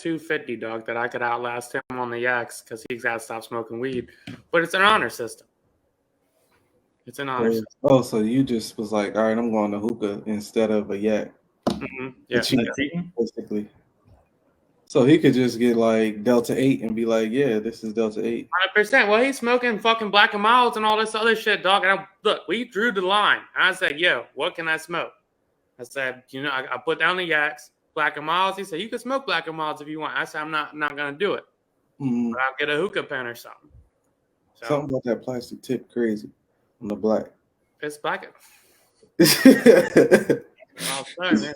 250, dog, that I could outlast him on the yaks because he's got to stop smoking weed. But it's an honor system. It's an honor system. Oh, so you just was like, all right, I'm going to hookah instead of a yak. Mm-hmm. Yeah, basically. So he could just get like Delta 8 and be like, yeah, this is Delta 8. 100%. Well, he's smoking fucking Black and Milds and all this other shit, dog. And look, we drew the line. And I said, yo, what can I smoke? I said, I put down the yaks, Black and Milds. He said, you can smoke Black and Milds if you want. I said, I'm not going to do it. Mm-hmm. But I'll get a hookah pen or something. So, something about that plastic tip crazy on the black. It's black. Oh, sorry, man.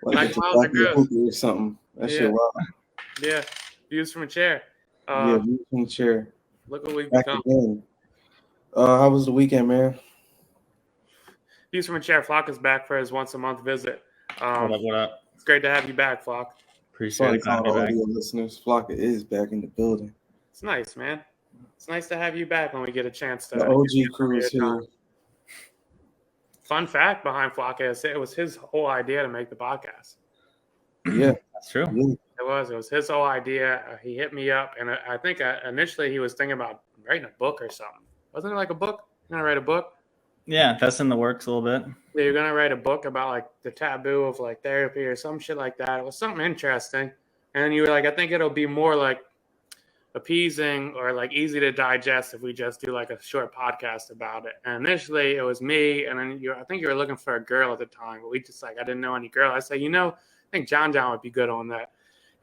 Black and Milds are good. Or something. That shit wild. Yeah. Views from a chair. Views from a chair. Look what we've back become. Again. How was the weekend, man? Views from a chair. Flock is back for his once-a-month visit. What up? It's great to have you back, Flock. Appreciate it. All audio listeners, Flocka is back in the building. It's nice, man. It's nice to have you back when we get a chance to. The OG crew is here. Fun fact behind Flocka is it was his whole idea to make the podcast. Yeah, that's true. Yeah. It was his whole idea. He hit me up, and I think initially he was thinking about writing a book or something. Wasn't it like a book? You're gonna write a book? Yeah, that's in the works a little bit. Yeah, you're gonna write a book about like the taboo of like therapy or some shit like that. It was something interesting, and you were like, I think it'll be more like appeasing or like easy to digest if we just do like a short podcast about it. And initially it was me, and then I think you were looking for a girl at the time, but we just I didn't know any girl. I said, I think John would be good on that.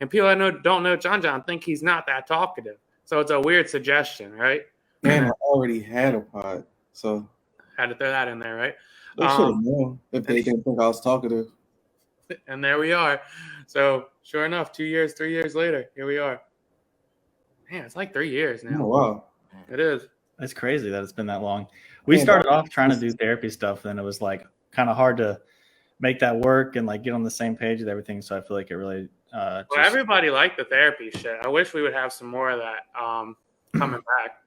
And people I know don't know John think he's not that talkative. So it's a weird suggestion, right? Man, I already had a pod, so had to throw that in there, right? They should have known if they didn't think I was talkative. And there we are. So sure enough, 2 years, 3 years later, here we are. Man, it's like 3 years now. Oh, wow. It is. It's crazy that it's been that long. We started off trying to do therapy stuff, then it was like kind of hard to make that work and like get on the same page with everything. So I feel like it really well, everybody liked the therapy shit. I wish we would have some more of that coming back.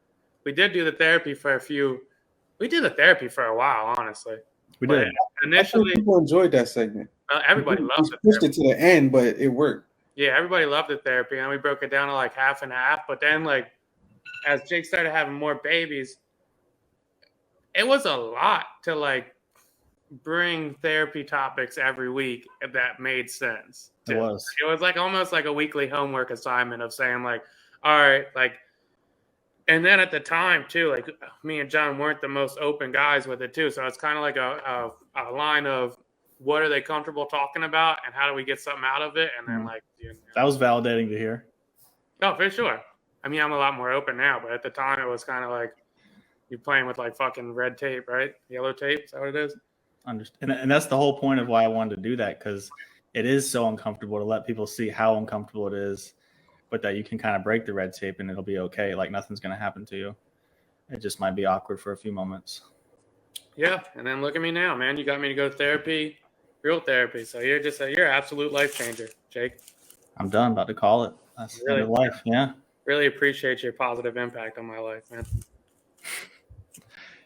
We did do the therapy for we did the therapy for a while, honestly. We did. Initially, people enjoyed that segment. Everybody loved it. Pushed it to the end, but it worked. Yeah, everybody loved the therapy, and we broke it down to like half and half. But then, like, as Jake started having more babies, it was a lot to like bring therapy topics every week that made sense. It was like almost like a weekly homework assignment of saying like, all right, like, and then at the time too, like me and John weren't the most open guys with it too. So it's kind of like a line of what are they comfortable talking about and how do we get something out of it? And then like, that was validating to hear. Oh, for sure. I mean, I'm a lot more open now, but at the time it was kind of like you're playing with like fucking red tape, right? Yellow tape. Is that what it is? And that's the whole point of why I wanted to do that, because it is so uncomfortable to let people see how uncomfortable it is, but that you can kind of break the red tape and it'll be okay. Like nothing's going to happen to you. It just might be awkward for a few moments. Yeah. And then look at me now, man. You got me to go to therapy, real therapy. So you're an absolute life changer, Jake. I'm done. About to call it. That's really, the life. Yeah. Really appreciate your positive impact on my life, man.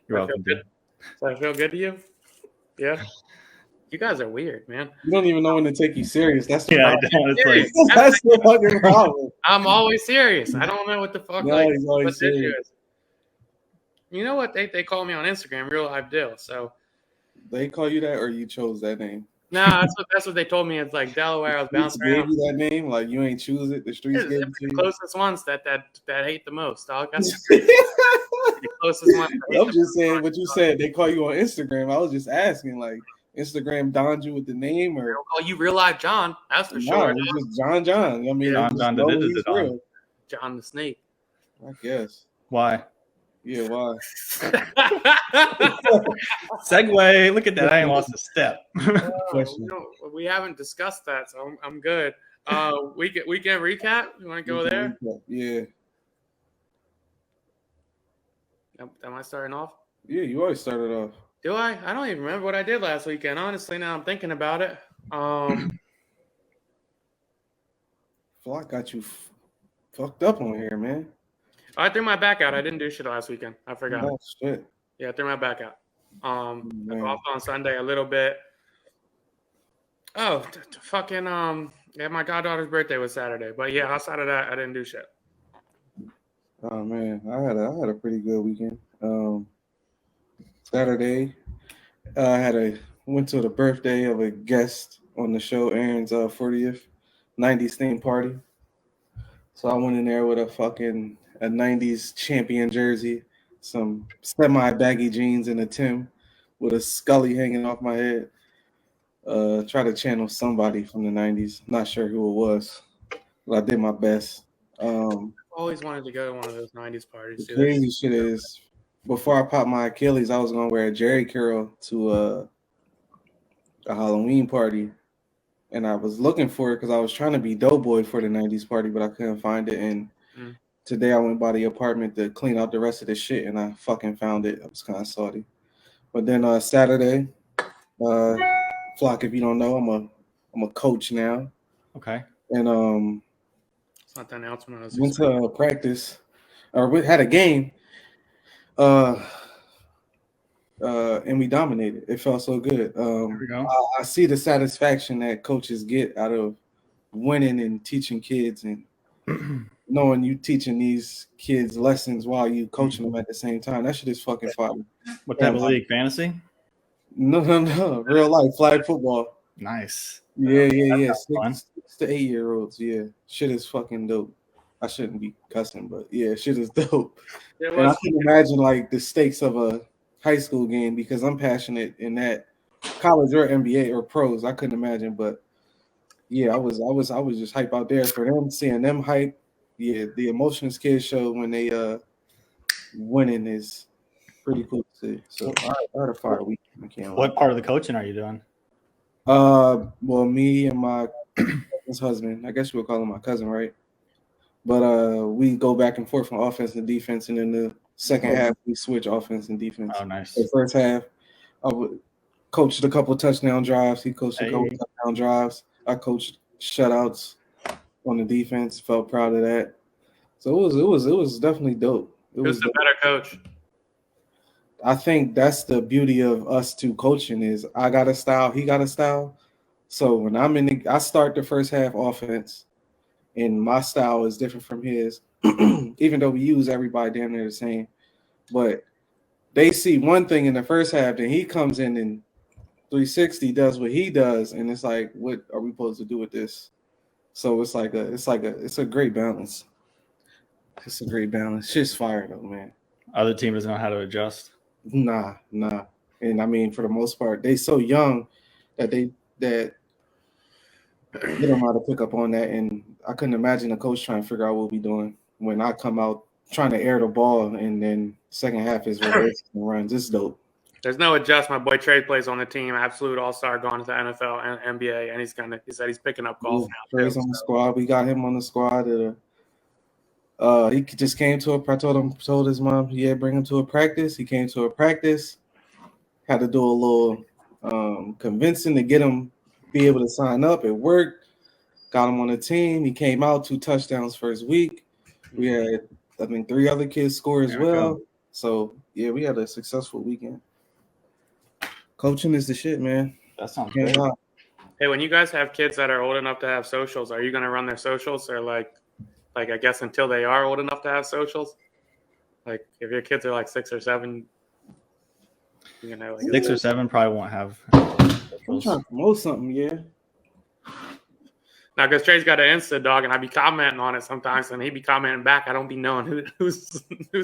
You're welcome. Does that feel good to you? Yeah. You guys are weird, man. You don't even know when to take you serious. That's the problem. That's the fucking problem. I'm always serious. I don't know what the fuck. No, he's always serious. You know what? They call me on Instagram, Real Life Dill. So they call you that, or you chose that name? No, that's what they told me. It's like Delaware. I was bouncing around. Gave you that name, like you ain't choose it. The streets gave it to you. The closest ones that hate the most, dog. That's the closest ones. I'm just saying what you said. They call you on Instagram. I was just asking, like, Instagram donned you with the name, or they'll call you Real Life John. That's for sure. It's just John. I mean, John the Snake. I guess. Why? Yeah, why? Segue. Look at that. I ain't lost a step. We haven't discussed that, so I'm good. Weekend recap. You want to go there? Yeah. Am I starting off? Yeah, you always started off. Do I? I don't even remember what I did last weekend. Honestly, now I'm thinking about it. Flock got you fucked up on here, man. I threw my back out. I didn't do shit last weekend. I forgot. Oh, shit. Yeah, I threw my back out. I golfed on Sunday a little bit. Oh, fucking Yeah, my goddaughter's birthday was Saturday, but yeah, outside of that, I didn't do shit. Oh man, I had a pretty good weekend. Saturday, I went to the birthday of a guest on the show, Aaron's 40th 90s theme party. So I went in there with a 90s champion jersey, some semi baggy jeans, and a Tim with a Scully hanging off my head. Try to channel somebody from the 90s. Not sure who it was, but I did my best. Always wanted to go to one of those '90s parties. The Dude. crazy shit is, before I popped my Achilles, I was gonna wear a Jerry curl to a Halloween party, and I was looking for it because I was trying to be doughboy for the '90s party, but I couldn't find it. And today I went by the apartment to clean out the rest of the shit, and I fucking found it. I was kind of salty. But then Saturday, Flock, if you don't know, I'm a coach now, Okay. and It's not the announcement I was went to practice, or we had a game, and we dominated. It felt so good. There we go. I see the satisfaction that coaches get out of winning and teaching kids, and knowing you teaching these kids lessons while you coaching them at the same time. That shit is fucking fun. What type of league? Fantasy? No, real life flag football. Nice. Yeah. Fun. 6 to 8 year olds. Yeah, shit is fucking dope. I shouldn't be cussing, but yeah, shit is dope. And I can imagine like the stakes of a high school game because I'm passionate in that college or NBA or pros. I couldn't imagine, but yeah, I was just hype out there for them, seeing them hype. Yeah, the emotions kids show when they winning is pretty cool to see. So I had a fire week. I can't lie. What part of the coaching are you doing? Well, me and my cousin's husband, I guess we'll call him my cousin, right? But we go back and forth on offense and defense, and in the second half we switch offense and defense. Oh, nice. The first half, I coached a couple touchdown drives. He coached a couple touchdown drives. I coached shutouts on the defense. Felt proud of that. So it was definitely dope. Who's the better coach? I think that's the beauty of us two coaching is I got a style, he got a style. So when I start the first half offense, and my style is different from his, even though we use everybody damn near the same. But they see one thing in the first half, then he comes in and 360 does what he does, and it's like, what are we supposed to do with this? So it's a great balance. It's a great balance. Shit's fire though, man. Other team doesn't know how to adjust. Nah. And I mean, for the most part, they so young that they don't know how to pick up on that. And I couldn't imagine a coach trying to figure out what we're doing when I come out trying to air the ball, and then second half is reverse and runs. It's dope. There's no adjust. My boy Trey plays on the team, absolute all-star, going to the NFL and NBA, and he said he's picking up golf now. Trey's on the squad. We got him on the squad. He just came to told his mom, yeah, bring him to a practice. He came to a practice, had to do a little convincing to get him be able to sign up. It worked. Got him on the team. He came out 2 touchdowns first week. We had, I think, 3 other kids score as well. So yeah, we had a successful weekend. Coaching is the shit, man. That sounds great. Hey, when you guys have kids that are old enough to have socials, are you going to run their socials, or like I guess until they are old enough to have socials? Like if your kids are like 6 or 7, you know, like 6 or 7 probably won't have I'm trying to promote something, yeah. Now, because Trey's got an Insta dog, and I be commenting on it sometimes, and he be commenting back. I don't be knowing who's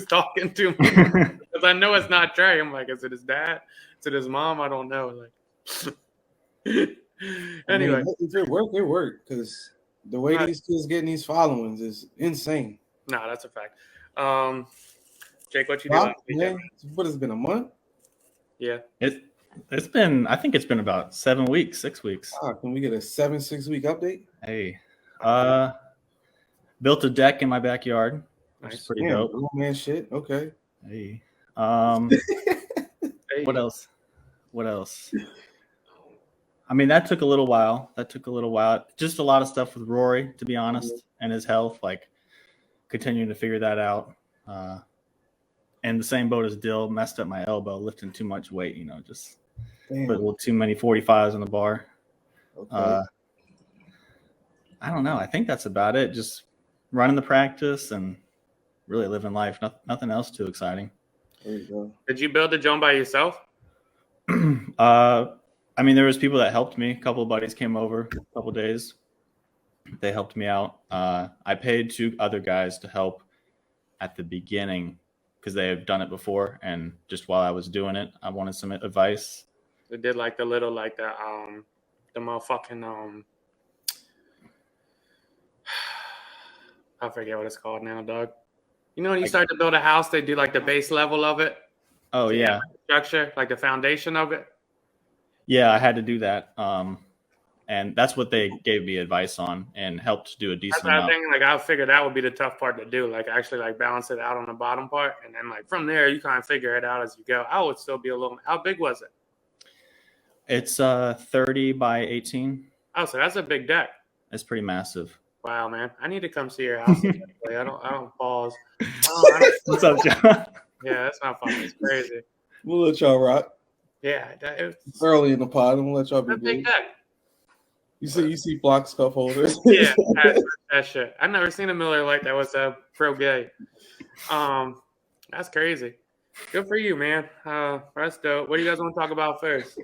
talking to me because I know it's not Trey. I'm like, is it his dad? Is it his mom? I don't know. Like, anyway, if it worked because the way these kids getting these followings is insane. No, that's a fact. Jake, what you doing? What has it been, a month? Yeah, it's been. I think it's been about 7 weeks, 6 weeks. Can we get a 6 week update? Hey, built a deck in my backyard. Which is pretty dope. Oh man, shit. Okay. Hey, Hey. What else? I mean, that took a little while. Just a lot of stuff with Rory, to be honest, and his health, like continuing to figure that out. And the same boat as Dill, messed up my elbow, lifting too much weight, just put a little too many 45s on the bar. Okay. I don't know. I think that's about it. Just running the practice and really living life. Nothing else too exciting. There you go. Did you build the joint by yourself? I mean, there was people that helped me. A couple of buddies came over a couple of days. They helped me out. I paid 2 other guys to help at the beginning because they had done it before, and just while I was doing it, I wanted some advice. They did like the little like the motherfucking I forget what it's called now, dog. You know when you start to build a house, they do like the base level of it. Oh yeah, structure, like the foundation of it. Yeah, I had to do that. And that's what they gave me advice on and helped do a decent That's amount. thing. Like I figured that would be the tough part to do. Like actually like balance it out on the bottom part, and then like from there you kind of figure it out as you go. I would still be a little. How big was it? It's 30 by 18. Oh, so that's a big deck. It's pretty massive. Wow, man! I need to come see your house. I don't pause. What's up, John? Yeah, that's not funny. It's crazy. We'll let y'all rock. Yeah, it's Early in the pod, I'm gonna let y'all be a big good. deck. You see Flock cup holders. Yeah, that shit. I've never seen a Miller like that was a pro gay. That's crazy. Good for you, man. That's dope. What do you guys want to talk about first?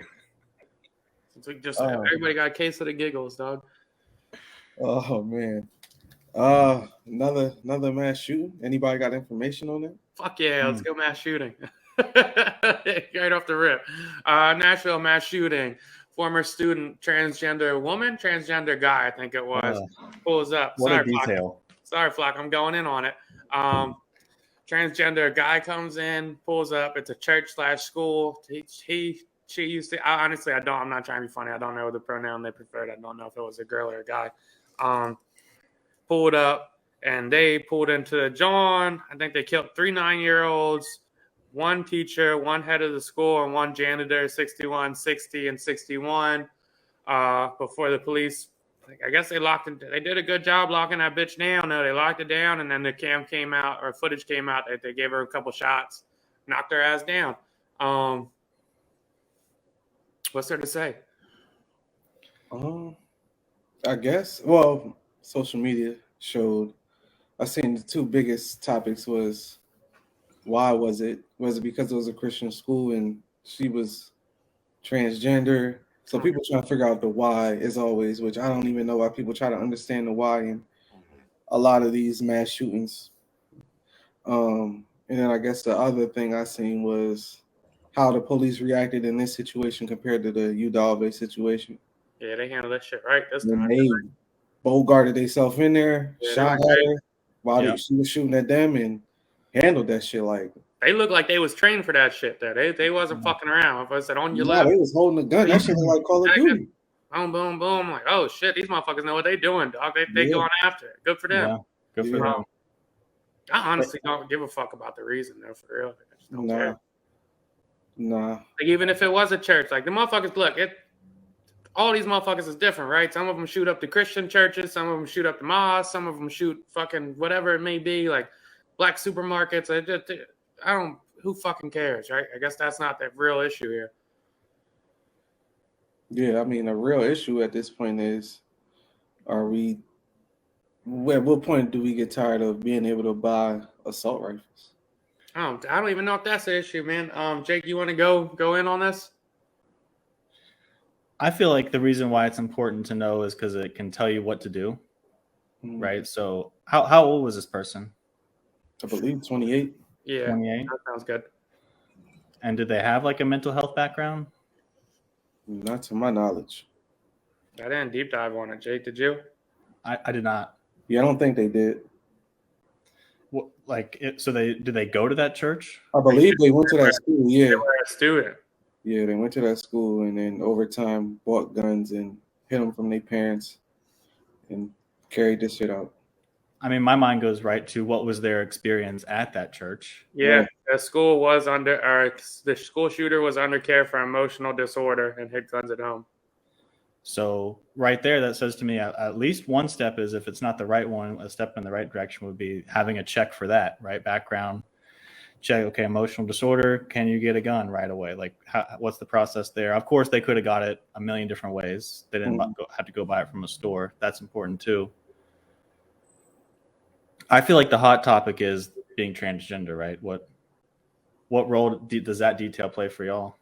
Since we just everybody got a case of the giggles, dog. Oh man. Another mass shooting. Anybody got information on that? Fuck yeah, let's go mass shooting. Right off the rip. Nashville mass shooting. Former student, transgender woman, transgender guy, I think it was. Pulls up. What a detail. Sorry, Flock, I'm going in on it. Transgender guy comes in, pulls up. It's a church/school. She used to. Honestly, I'm not trying to be funny. I don't know the pronoun they preferred. I don't know if it was a girl or a guy. Pulled up, and they pulled into the John. I think they killed 3 9-year-olds, 1 teacher, 1 head of the school, and 1 janitor, 61, 60, and 61. Before the police, I guess they locked it. They did a good job locking that bitch down. No, they locked it down, and then the footage came out that they gave her a couple shots, knocked her ass down. What's there to say? I guess. Well, social media showed. I seen the 2 biggest topics was why was it because it was a Christian school and she was transgender? So people trying to figure out the why as always, which I don't even know why people try to understand the why in a lot of these mass shootings. And then I guess the other thing I seen was how the police reacted in this situation compared to the Udalve situation. Yeah, they handled that shit right this time. They bogarted themselves in there, shot at her while she was shooting at them, and handled that shit like. They looked like they was trained for that shit there. They wasn't fucking around. If I said on your left, they was holding a gun. That shit was like Call of Duty. Boom, boom, boom. Like, oh shit, these motherfuckers know what they doing, dog. They going after it. Good for them. Yeah, good for them. I honestly don't give a fuck about the reason though, for real. I just don't care. Nah. Like even if it was a church, like the motherfuckers look, all these motherfuckers is different, right? Some of them shoot up the Christian churches, some of them shoot up the mosques, some of them shoot fucking whatever it may be, like black supermarkets. I don't. Who fucking cares, right? I guess that's not the real issue here. Yeah, I mean, the real issue at this point is, at what point do we get tired of being able to buy assault rifles? I don't even know if that's the issue, man. Jake, you want to go in on this? I feel like the reason why it's important to know is because it can tell you what to do, right? So how old was this person? I believe 28. Yeah, 28. That sounds good. And did they have like a mental health background? Not to my knowledge. I didn't deep dive on it. Jake, did you? I did not. Yeah, I don't think they did. What, so did they go to that church? I believe they went to that school. Yeah, they were a student. Yeah, they went to that school and then over time bought guns and hid them from their parents and carried this shit out. I mean, my mind goes right to what was their experience at that church. Yeah, the school was the school shooter was under care for emotional disorder and hid guns at home. So right there, that says to me at least one step is, if it's not the right one, a step in the right direction would be having a check for that, right? Background check, okay, emotional disorder, can you get a gun right away? Like, what's the process there? Of course, they could have got it a million different ways. They didn't have to go buy it from a store. That's important too. I feel like the hot topic is being transgender, right? What role does that detail play for y'all?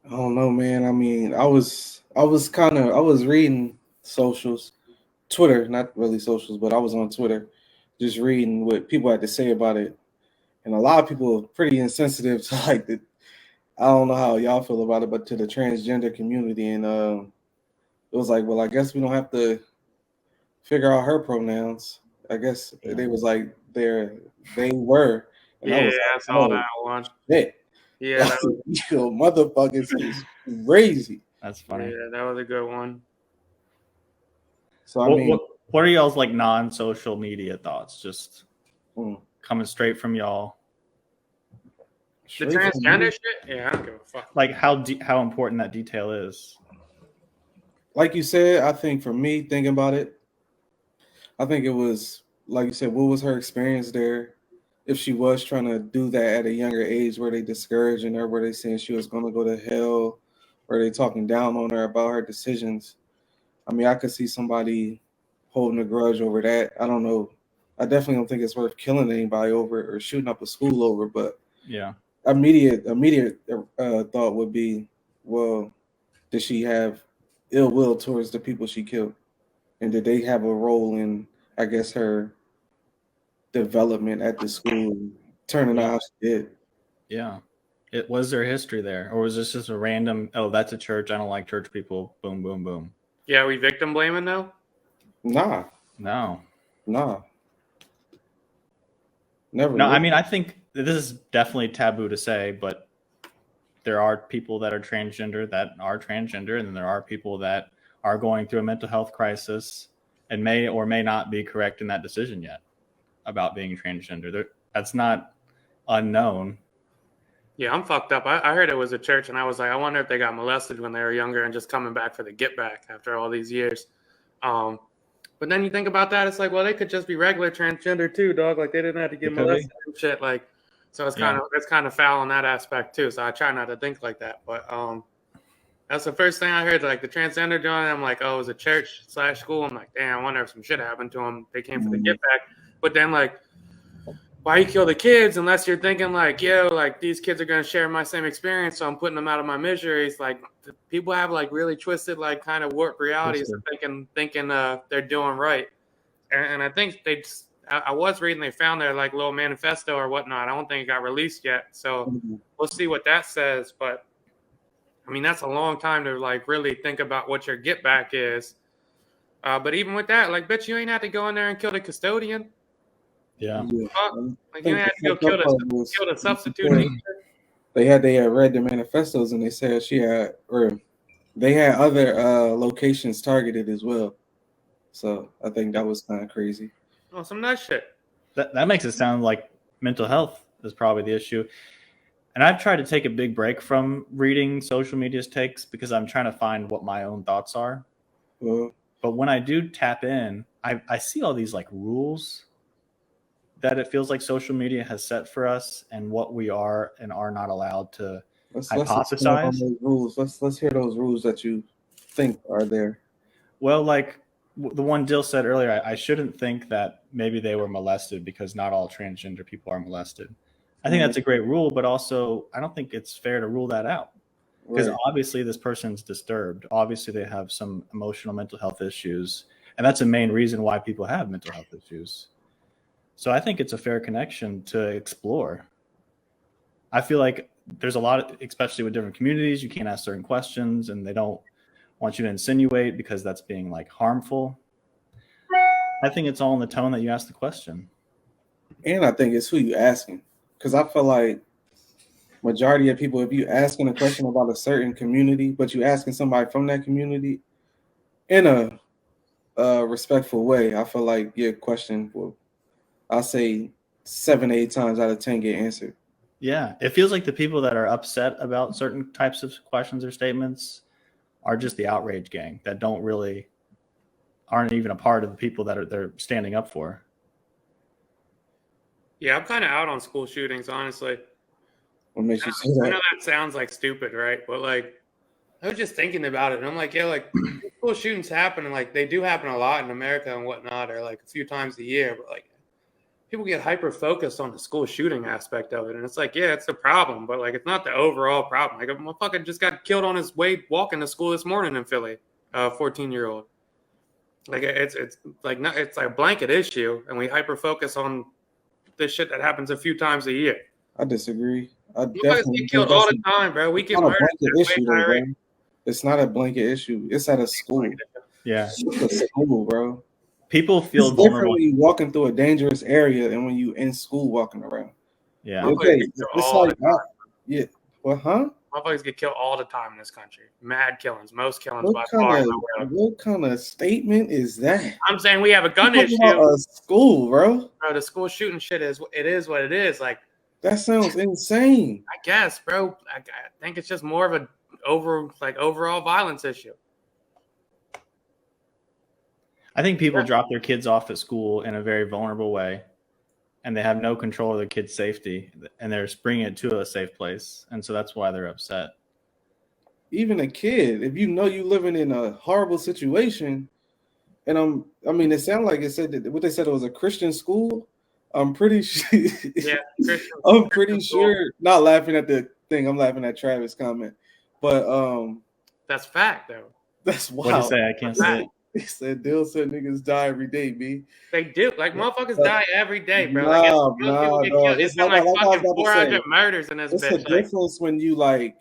I don't know, man. I mean, I was reading socials, Twitter, not really socials, but I was on Twitter, just reading what people had to say about it, and a lot of people are pretty insensitive to like the. I don't know how y'all feel about it, but to the transgender community, and it was like, well, I guess we don't have to figure out her pronouns. I guess they was like they were, and Yeah, I was I like, saw oh, that one. shit. Yeah, Like, yo, motherfuckers is crazy. That's funny. yeah, that was a good one. So I mean, what are y'all's like non-social media thoughts? Just coming straight from y'all. The transgender shit? Yeah, I don't give a fuck. Like how important that detail is. Like you said, I think for me, thinking about it, I think it was like you said, what was her experience there? If she was trying to do that at a younger age, were they discouraging her? Were they saying she was going to go to hell? Were they talking down on her about her decisions? I mean, I could see somebody holding a grudge over that. I don't know. I definitely don't think it's worth killing anybody over it or shooting up a school over. But yeah, immediate thought would be, well, did she have ill will towards the people she killed, and did they have a role in, I guess, her development at the school, turning out how she did? Yeah. Was there history there, or was this just a random? Oh, that's a church. I don't like church people. Boom, boom, boom. Yeah, we victim blaming though? Nah. Never. No, I mean, I think this is definitely taboo to say, but there are people that are transgender, and then there are people that are going through a mental health crisis and may or may not be correct in that decision yet about being transgender. That's not unknown. Yeah, I'm fucked up. I heard it was a church, and I was like, I wonder if they got molested when they were younger and just coming back for the get back after all these years. But then you think about that, it's like, well, they could just be regular transgender too, dog. Like they didn't have to get molested and shit. Like, so it's kind of foul in that aspect too. So I try not to think like that. But that's the first thing I heard. Like the transgender joint, I'm like, oh, it was a church / school. I'm like, damn, I wonder if some shit happened to them. They came for the get back. But then like, why you kill the kids unless you're thinking like, yo, like these kids are gonna share my same experience, so I'm putting them out of my misery. It's like people have like really twisted, like kind of warped realities of thinking they're doing right. And I think I was reading they found their like little manifesto or whatnot. I don't think it got released yet, so we'll see what that says. But I mean, that's a long time to like really think about what your get back is. But even with that, like, bitch, you ain't have to go in there and kill the custodian. Yeah. Like you had to go kill the substitute teacher. They had read the manifestos and they said they had other locations targeted as well. So I think that was kind of crazy. Oh, some nut shit. That makes it sound like mental health is probably the issue. And I've tried to take a big break from reading social media's takes because I'm trying to find what my own thoughts are. But when I do tap in, I see all these like rules that it feels like social media has set for us and what we are and are not allowed to hypothesize. Let's hear those rules that you think are there. Well, like the one Dill said earlier, I shouldn't think that maybe they were molested because not all transgender people are molested. I think that's a great rule, but also I don't think it's fair to rule that out because obviously this person's disturbed. Obviously they have some emotional mental health issues, and that's a main reason why people have mental health issues. So I think it's a fair connection to explore. I feel like there's a lot, especially with different communities, you can't ask certain questions and they don't want you to insinuate because that's being like harmful. I think it's all in the tone that you ask the question. And I think it's who you asking. Because I feel like majority of people, if you asking a question about a certain community, but you asking somebody from that community in a respectful way, I feel like your question will, I'll say 7-8 times out of 10 get answered. Yeah, it feels like the people that are upset about certain types of questions or statements are just the outrage gang that aren't even a part of the people that they're standing up for. Yeah, I'm kind of out on school shootings, honestly. What makes you say I know that? that sounds like stupid, right? But like, I was just thinking about it, and I'm like, yeah, like school shootings happen, and like they do happen a lot in America and whatnot, or like a few times a year. But like, people get hyper focused on the school shooting aspect of it, and it's like, yeah, it's a problem, but like, it's not the overall problem. Like, a motherfucker just got killed on his way walking to school this morning in Philly, 14-year-old. Like, it's like not, it's like a blanket issue, and we hyper focus on this shit that happens a few times a year. I disagree. I Motherfuckers definitely get think killed all that's the time, bro. We get not a murdered blanket at a way issue, though, higher bro. rate. It's not a blanket issue. It's at a school. Yeah. It's a school, bro. People feel It's different vulnerable. when you walking through a dangerous area and when you in school walking around. Yeah. Motherfuckers Okay, get killed it's all like the time. yeah. Well, huh? Motherfuckers get killed all the time in this country. Mad killings, most killings by far. What kind of statement is that? I'm saying we have a gun You're issue. talking about a school, bro. Bro, the school shooting shit is what it is. Like, That sounds insane. I guess, bro. I think it's just more of a overall violence issue. I think people drop their kids off at school in a very vulnerable way, and they have no control of their kids' safety, and they're bringing it to a safe place, and so that's why they're upset. Even a kid, if you know you living in a horrible situation, and I mean, it sounded like it said that what they said it was a Christian school. I'm pretty sure. Yeah, I'm pretty sure. Not laughing at the thing. I'm laughing at Travis' comment, but that's fact though. that's wild. What to say? I can't say it. He said Dill said niggas die every day, B. They do. Like, motherfuckers die every day, bro. Nah, Like, nah, dog. It's been like I was fucking about to 400 say. murders in this It's bitch. a difference when you like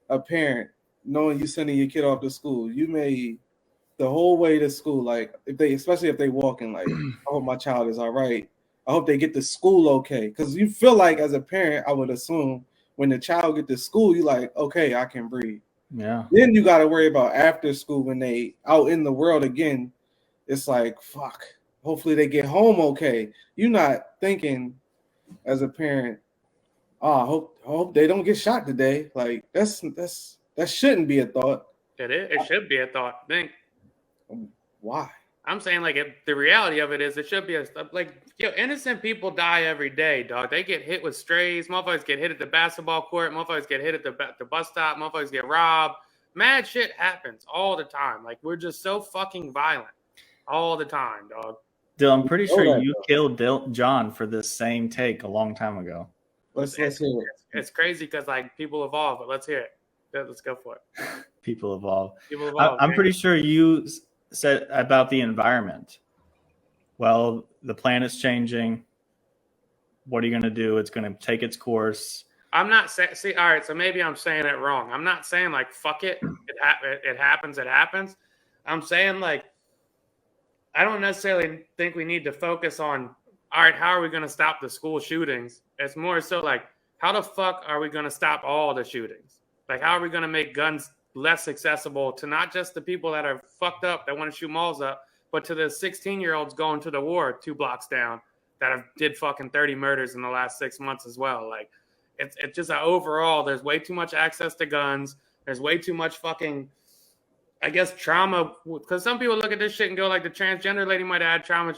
a parent knowing you sending your kid off to school. You may the whole way to school, like especially if they walking, like I hope my child is all right. I hope they get to school okay. Because you feel like as a parent, I would assume when the child get to school, you like, okay, I can breathe. Yeah. Then you got to worry about after school when they out in the world again. It's like, fuck. Hopefully they get home okay. You're not thinking as a parent, oh, I hope they don't get shot today. Like that shouldn't be a thought. It should be a thought. I think. Why? I'm saying like the reality of it is it should be innocent people die every day, dog. They get hit with strays. Motherfuckers get hit at the basketball court. Motherfuckers get hit at the bus stop. Motherfuckers get robbed. Mad shit happens all the time. Like, we're just so fucking violent all the time, dog. Dill, I'm pretty sure you killed John for this same take a long time ago. Let's hear it. It's crazy because like people evolve, but let's hear it. Let's go for it. People evolve. People evolve. I'm pretty sure you said about the environment. Well, the planet's changing. What are you going to do? It's going to take its course. I'm not saying. See, all right. So maybe I'm saying it wrong. I'm not saying like fuck it. It happens. It happens. I'm saying like I don't necessarily think we need to focus on. All right, how are we going to stop the school shootings? It's more so like how the fuck are we going to stop all the shootings? Like how are we going to make guns less accessible to not just the people that are fucked up that want to shoot malls up, but to the 16-year-olds going to the war 2 blocks down that have did fucking 30 murders in the last 6 months as well. Like it's just an overall, there's way too much access to guns. There's way too much fucking, I guess, trauma. Because some people look at this shit and go like the transgender lady might have had trauma.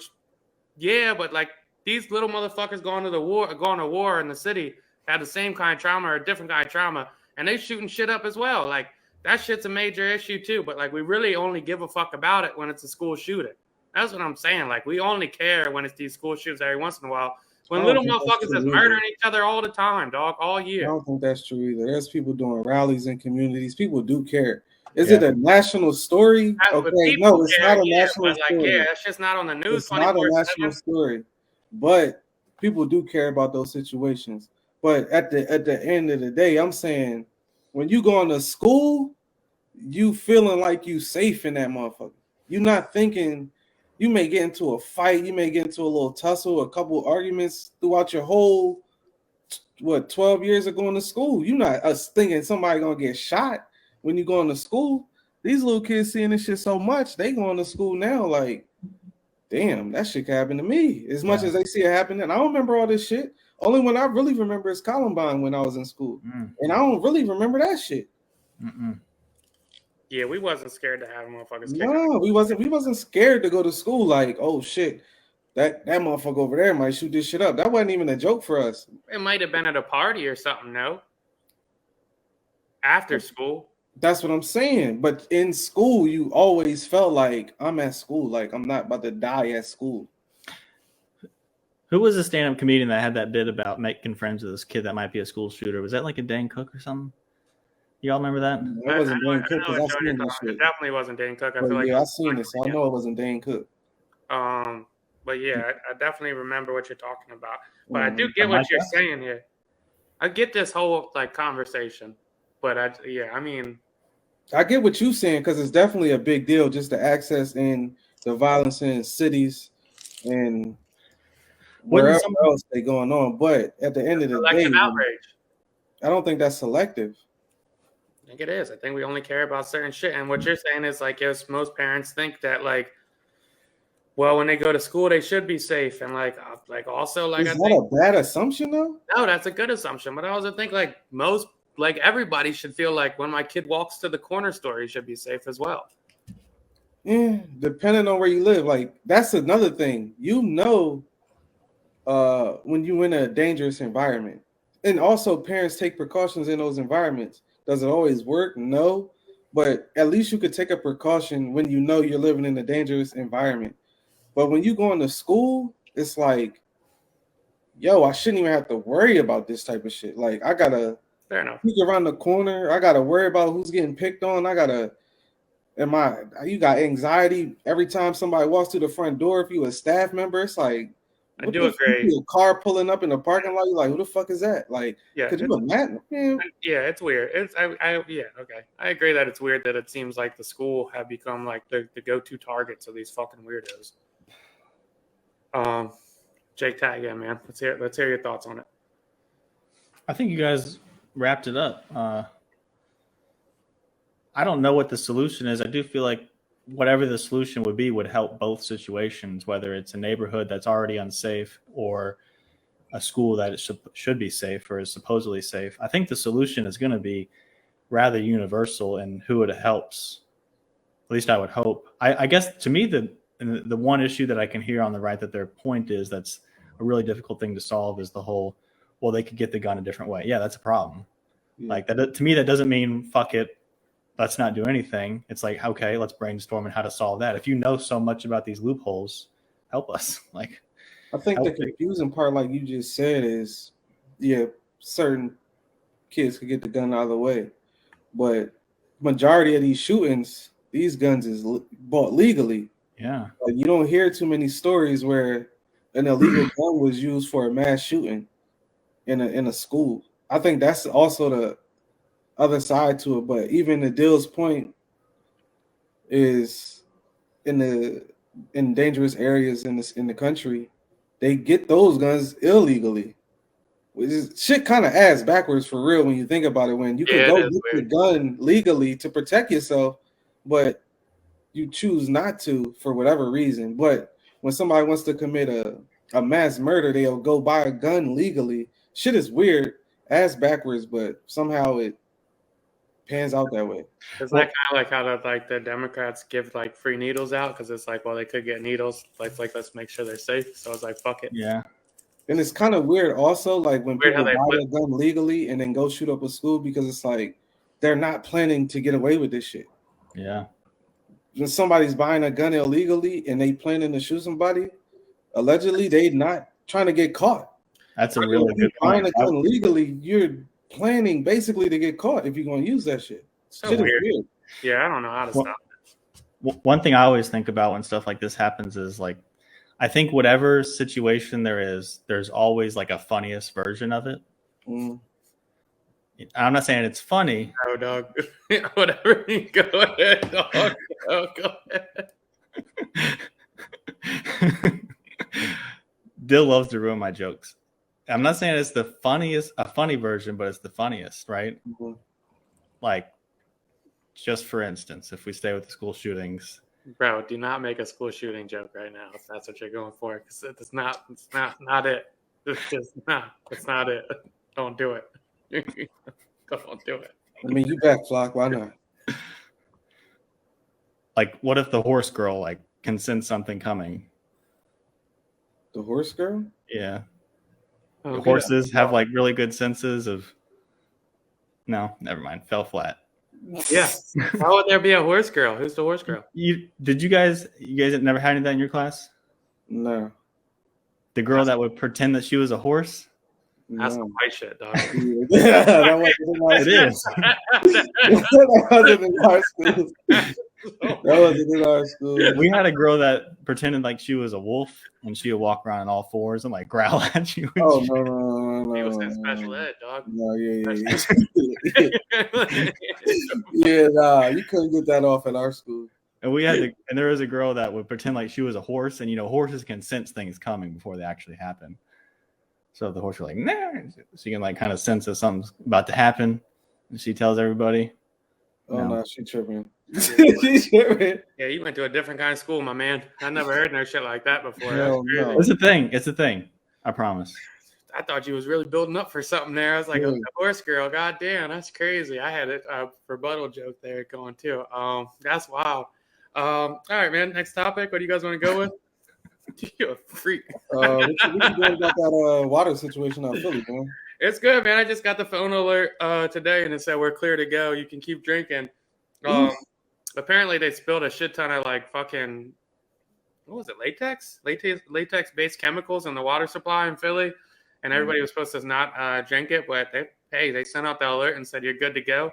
Yeah, but like these little motherfuckers going to war in the city had the same kind of trauma or a different kind of trauma. And they shooting shit up as well. Like that shit's a major issue too. But like we really only give a fuck about it when it's a school shooting. That's what I'm saying. Like we only care when it's these school shootings every once in a while. When little motherfuckers is murdering each other all the time, dog, all year. I don't think that's true either. There's people doing rallies in communities. People do care. Is it a national story? Okay, no, it's not a national story. Yeah, it's just not on the news. It's not a national story. But people do care about those situations. But at the end of the day, I'm saying when you go into school, you feeling like you safe in that motherfucker. You're not thinking you may get into a fight, you may get into a little tussle, a couple arguments throughout your whole 12 years of going to school. You're not thinking somebody gonna get shot when you going to school. These little kids seeing this shit so much, they going to school now like, damn, that shit can happen to me. As much as they see it happening, I don't remember all this shit. Only one I really remember is Columbine when I was in school, and I don't really remember that shit. Yeah, we wasn't scared to have motherfuckers. No, we wasn't scared to go to school. Like, oh shit, that motherfucker over there might shoot this shit up. That wasn't even a joke for us. It might have been at a party or something, no? After school. That's what I'm saying. But in school, you always felt like I'm at school. Like I'm not about to die at school. Who was the stand-up comedian that had that bit about making friends with this kid that might be a school shooter? Was that like a Dane Cook or something? Y'all remember that? That wasn't Dane Cook because I seen this It shit. definitely wasn't Dane Cook. I But feel like I seen it, so I know it wasn't Dane Cook. But yeah, I definitely remember what you're talking about. But I do get what you're saying here. I get this whole like conversation, but I get what you're saying because it's definitely a big deal just the access and the violence in cities and wherever else they going on. But at the end of the day, outrage. I don't think that's selective. I think it is. I think we only care about certain shit. And what you're saying is like, yes, most parents think that like, well, when they go to school, they should be safe. And like also like, is that a bad assumption though? No, that's a good assumption. But I also think like everybody should feel like when my kid walks to the corner store, he should be safe as well. Yeah, depending on where you live. Like that's another thing. When you're in a dangerous environment. And also parents take precautions in those environments. Does it always work? No. But at least you could take a precaution when you know you're living in a dangerous environment. But when you go into school, it's like, yo, I shouldn't even have to worry about this type of shit. Like I gotta peek around the corner. I gotta worry about who's getting picked on. You got anxiety every time somebody walks through the front door. If you a staff member, it's like, I do agree. A car pulling up in the parking lot, you're like, who the fuck is that? Like, yeah, could you imagine? Yeah, it's weird. Okay. I agree that it's weird that it seems like the school have become like the go-to targets of these fucking weirdos. Jake, tag in, man. Let's hear your thoughts on it. I think you guys wrapped it up. I don't know what the solution is. I do feel like whatever the solution would be would help both situations, whether it's a neighborhood that's already unsafe or a school that should be safe or is supposedly safe. I think the solution is going to be rather universal in who it helps. At least I would hope. I guess to me, the one issue that I can hear on the right that their point is that's a really difficult thing to solve is the whole, well, they could get the gun a different way. Yeah, that's a problem. Yeah. Like that, to me, that doesn't mean fuck it, let's not do anything. It's like, okay, let's brainstorm on how to solve that. If you know so much about these loopholes, help us. Like, I think the confusing part, like you just said, is certain kids could get the gun out of the way, but majority of these shootings, these guns is bought legally. Yeah, like, you don't hear too many stories where an illegal gun was used for a mass shooting in a school. I think that's also the other side to it. But even the Dill's point is in dangerous areas in the country, they get those guns illegally, which is shit kind of ass backwards for real when you think about it. When you can go get the gun legally to protect yourself, but you choose not to for whatever reason. But when somebody wants to commit a mass murder, they'll go buy a gun legally. Shit is weird, ass backwards, but somehow it pans out that way. It's like kind of like how the Democrats give like free needles out because it's like, well, they could get needles. Like let's make sure they're safe. So it's like, fuck it. Yeah. And it's kind of weird also, like when people buy a gun legally and then go shoot up a school because it's like they're not planning to get away with this shit. Yeah. When somebody's buying a gun illegally and they planning to shoot somebody, allegedly they not trying to get caught. That's a really good point. Buying a gun legally, you're planning basically to get caught if you're going to use that shit. So shit weird. Yeah, I don't know how to stop this. One thing I always think about when stuff like this happens is like, I think whatever situation there is, there's always like a funniest version of it. Mm. I'm not saying it's funny. No, dog. Whatever. Go ahead, dog. Go ahead. Dill loves to ruin my jokes. I'm not saying it's a funny version, but it's the funniest, right? Mm-hmm. Like, just for instance, if we stay with the school shootings. Bro, do not make a school shooting joke right now if that's what you're going for. Because it's not it. It's just not. It's not it. Don't do it. Don't do it. I mean, you back, Flock. Why not? Like, what if the horse girl like can sense something coming? The horse girl? Yeah. Oh, The good. horses have like really good senses of. No, never mind. Fell flat. Yeah. How would there be a horse girl? Who's the horse girl? You guys never had any of that in your class? No. The girl that would pretend that she was a horse? That's some No. white shit, dog. Yeah, that wasn't in our It is. that wasn't in our school. That wasn't in our school. We had a girl that pretended like she was a wolf and she would walk around on all fours and like growl at you. Oh no. He was in special ed, dog. No, yeah. Yeah, nah, you couldn't get that off at our school. And there was a girl that would pretend like she was a horse, and horses can sense things coming before they actually happen. So the horse was like, nah, so you can like kind of sense that something's about to happen, and she tells everybody. Oh No. no, she tripping. She tripping. Yeah, you went to a different kind of school, my man. I never heard no shit like that before. Hell That's crazy. no. It's a thing. I promise. I thought you was really building up for something there. I was like, Yeah. a horse girl. God damn, that's crazy. I had a rebuttal joke there going too. That's wild. All right, man. Next topic. What do you guys want to go with? You're a freak. What you doing about that water situation out of Philly, man? It's good, man. I just got the phone alert today, and it said we're clear to go. You can keep drinking. Apparently, they spilled a shit ton of like fucking what was it? Latex based chemicals in the water supply in Philly, and everybody was supposed to not drink it. But they sent out the alert and said you're good to go.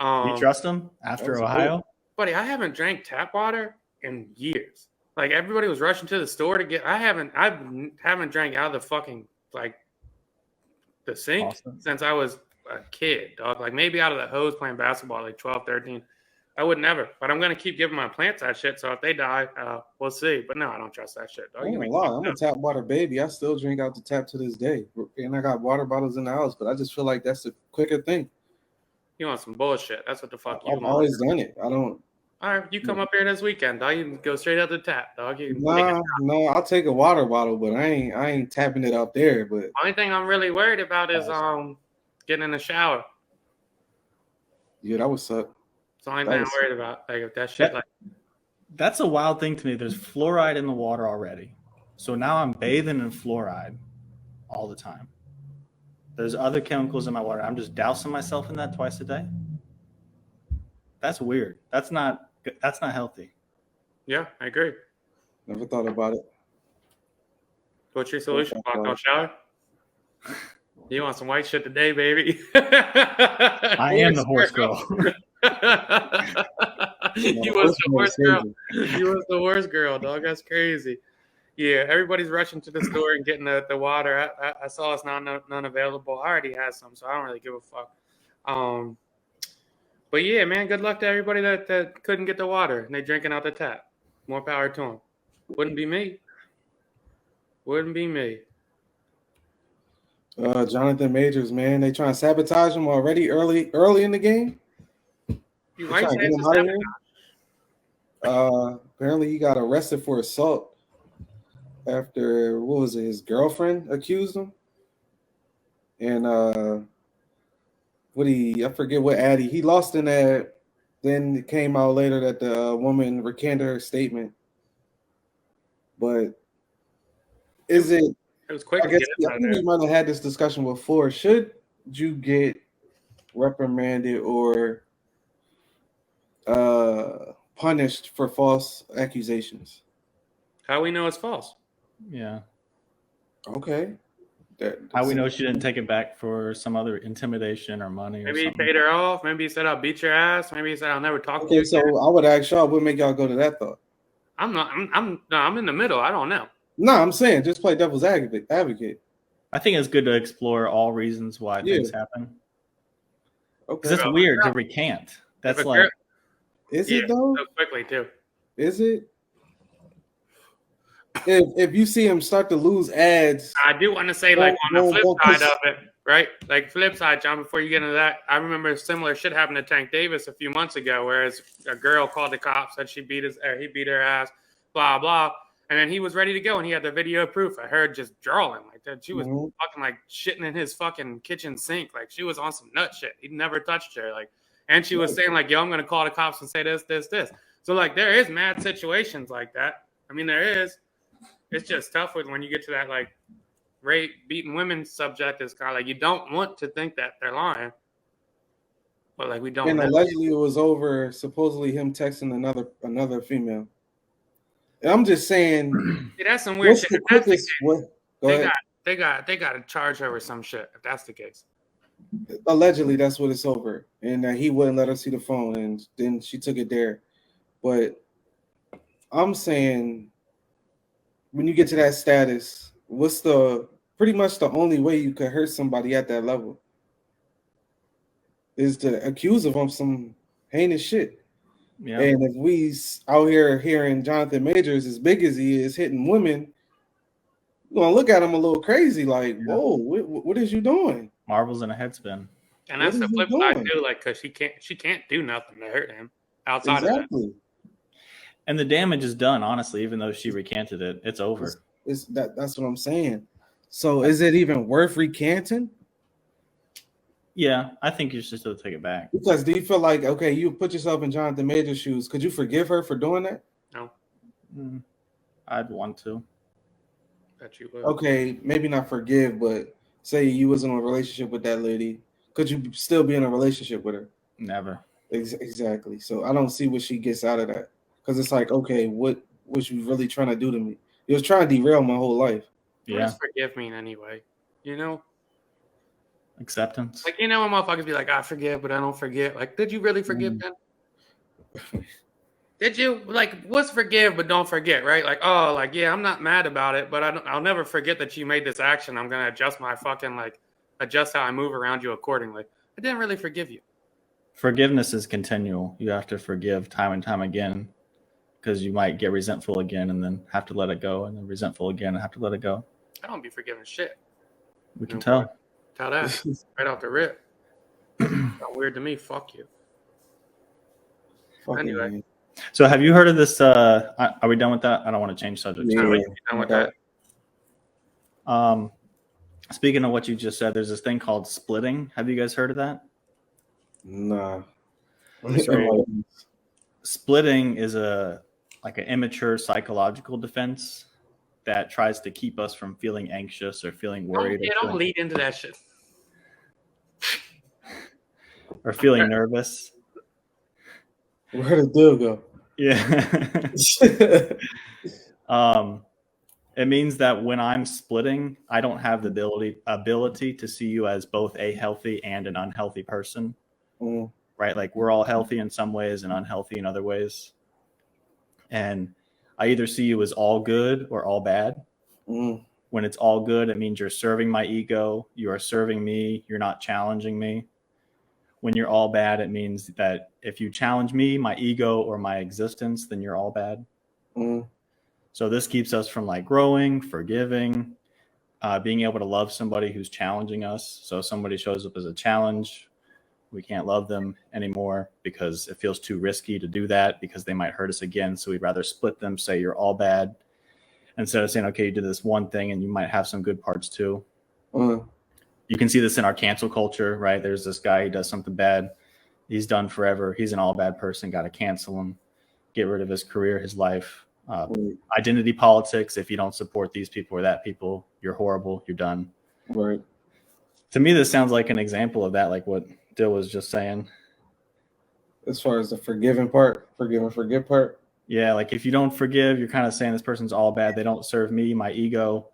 You trust them after That's Ohio? cool. Buddy, I haven't drank tap water in years. Like everybody was rushing to the store to get. I haven't drank out of the fucking like the sink Awesome. since I was a kid, dog. Like maybe out of the hose playing basketball, like 12, 13. I would never, but I'm gonna keep giving my plants that shit. So if they die, we'll see. But no, I don't trust that shit, dog. I ain't gonna lie, I'm a tap water baby. I still drink out the tap to this day, and I got water bottles in the house. But I just feel like that's the quicker thing. You want some bullshit? That's what the fuck you I've want. always done it. I don't. All right, you come up here this weekend, dog. You can go straight out the tap, dog. You can No, I'll take a water bottle, but I ain't tapping it out there. But only thing I'm really worried about is getting in the shower. yeah, that would suck. It's the only thing I'm worried about. Like if that shit That's a wild thing to me. There's fluoride in the water already. So now I'm bathing in fluoride all the time. There's other chemicals in my water. I'm just dousing myself in that twice a day. That's weird. That's not healthy. Yeah, I agree. Never thought about it. What's your solution? Block no shower? You want some white shit today, baby? I am the horse girl. You was the horse girl. You was the horse girl, dog. That's crazy. Yeah, everybody's rushing to the store and getting the water. I saw it's none available. I already had some, so I don't really give a fuck. But yeah, man, good luck to everybody that couldn't get the water and they drinking out the tap. More power to them. Wouldn't be me. Wouldn't be me. Jonathan Majors, man, they trying to sabotage him already early in the game. You might say him out of here. Apparently he got arrested for assault after his girlfriend accused him, and I forget what addy he lost in that. Then it came out later that the woman recanted her statement. But is it? It was quick. I think we might have had this discussion before. Should you get reprimanded or punished for false accusations? How we know it's false? Yeah. Okay. How we know she didn't take it back for some other intimidation or money? Maybe or he paid her off. Maybe he said I'll beat your ass. Maybe he said I'll never talk to you. Okay, so I would ask y'all, what make y'all go to that thought? I'm in the middle. I don't know. No, I'm saying just play devil's advocate. I think it's good to explore all reasons why things happen. Okay. Because it's weird to recant. That's like, is it though? So quickly too. Is it? If you see him start to lose ads, I do want to say, like on the flip side of it, right? Like flip side, John. Before you get into that, I remember similar shit happened to Tank Davis a few months ago, whereas a girl called the cops, said he beat her ass, blah blah, and then he was ready to go, and he had the video proof. I heard just drawing like that. She was fucking like shitting in his fucking kitchen sink, like she was on some nut shit. He never touched her, like, and she was saying like, "Yo, I'm gonna call the cops and say this." So like, there is mad situations like that. I mean, there is. it's just tough when you get to that like rape, beating women subject. It's kind of like you don't want to think that they're lying, but like we don't And know. allegedly, it was over supposedly him texting another female. And I'm just saying, See, that's some weird what's shit. the If that's the quickest? case, What? Go ahead. they got to charge her with some shit. If that's the case, Allegedly, that's what it's over, and he wouldn't let her see the phone, and then she took it there. But I'm saying, when you get to that status, what's pretty much the only way you could hurt somebody at that level is to accuse them of some heinous shit. Yeah. And if we out here hearing Jonathan Majors, as big as he is, hitting women, you're gonna look at him a little crazy, like, whoa, what is you doing? Marvel's in a headspin. and that's the flip side too. Like, cause she can't do nothing to hurt him outside of that. And the damage is done, honestly. Even though she recanted it, it's over. That's what I'm saying. So, is it even worth recanting? Yeah, I think you should still take it back. Because do you feel like, okay, you put yourself in Jonathan Major's shoes? Could you forgive her for doing that? No. I'd want to. That you would. Okay, maybe not forgive, but say you was in a relationship with that lady. Could you still be in a relationship with her? Never. Exactly. So I don't see what she gets out of that. Because it's like, okay, what was you really trying to do to me? You was trying to derail my whole life. What does forgive mean anyway? You know? Acceptance. Like, you know when motherfuckers be like, I forgive, but I don't forget. Like, did you really forgive them? Did you? Like, what's forgive but don't forget, right? Like, oh, like, yeah, I'm not mad about it, but I'll never forget that you made this action. I'm going to adjust my fucking, like, adjust how I move around you accordingly. I didn't really forgive you. Forgiveness is continual. You have to forgive time and time again because you might get resentful again and then have to let it go, and then resentful again and have to let it go. I don't be forgiving shit. We can tell. Tell that right off the rip. Not weird to me. Fuck you. Anyway. Man. So have you heard of this? Are we done with that? I don't want to change subjects. Yeah, we done with that. Speaking of what you just said, there's this thing called splitting. Have you guys heard of that? Nah. So, splitting is an immature psychological defense that tries to keep us from feeling anxious or feeling worried. Don't lead into that shit. Or feeling nervous. Where did Bill go? Yeah. It means that when I'm splitting, I don't have the ability to see you as both a healthy and an unhealthy person. Right? Like, we're all healthy in some ways and unhealthy in other ways. And I either see you as all good or all bad. When it's all good, it means you're serving my ego. You are serving me. You're not challenging me. When you're all bad, it means that if you challenge me, my ego, or my existence, then you're all bad. So this keeps us from like growing, forgiving, being able to love somebody who's challenging us. So if somebody shows up as a challenge, we can't love them anymore because it feels too risky to do that because they might hurt us again. So we'd rather split them, say you're all bad, instead of saying, okay, you did this one thing and you might have some good parts too. You can see this in our cancel culture, right? There's this guy, he does something bad. He's done forever. He's an all bad person. Got to cancel him, get rid of his career, his life. Identity politics. If you don't support these people or that people, you're horrible. You're done. Right. To me, this sounds like an example of that, like what Dill was just saying. As far as the forgive and forget part. Yeah, like if you don't forgive, you're kind of saying this person's all bad. They don't serve me, my ego,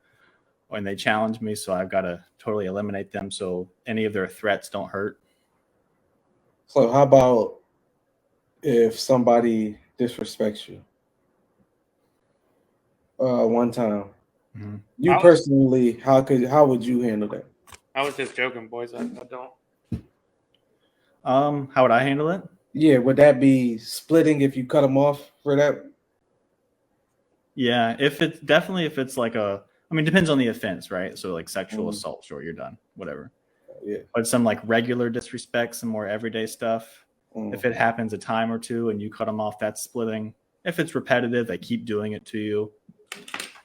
and they challenge me, so I've got to totally eliminate them so any of their threats don't hurt. So how about if somebody disrespects you one time? You personally, how would you handle that? I was just joking, boys. I don't. How would I handle it? Yeah, would that be splitting if you cut them off for that? Yeah, if it's like depends on the offense, right? So like sexual assault, sure, you're done, whatever. Yeah. But some like regular disrespect, some more everyday stuff. If it happens a time or two and you cut them off, that's splitting. If it's repetitive, they keep doing it to you,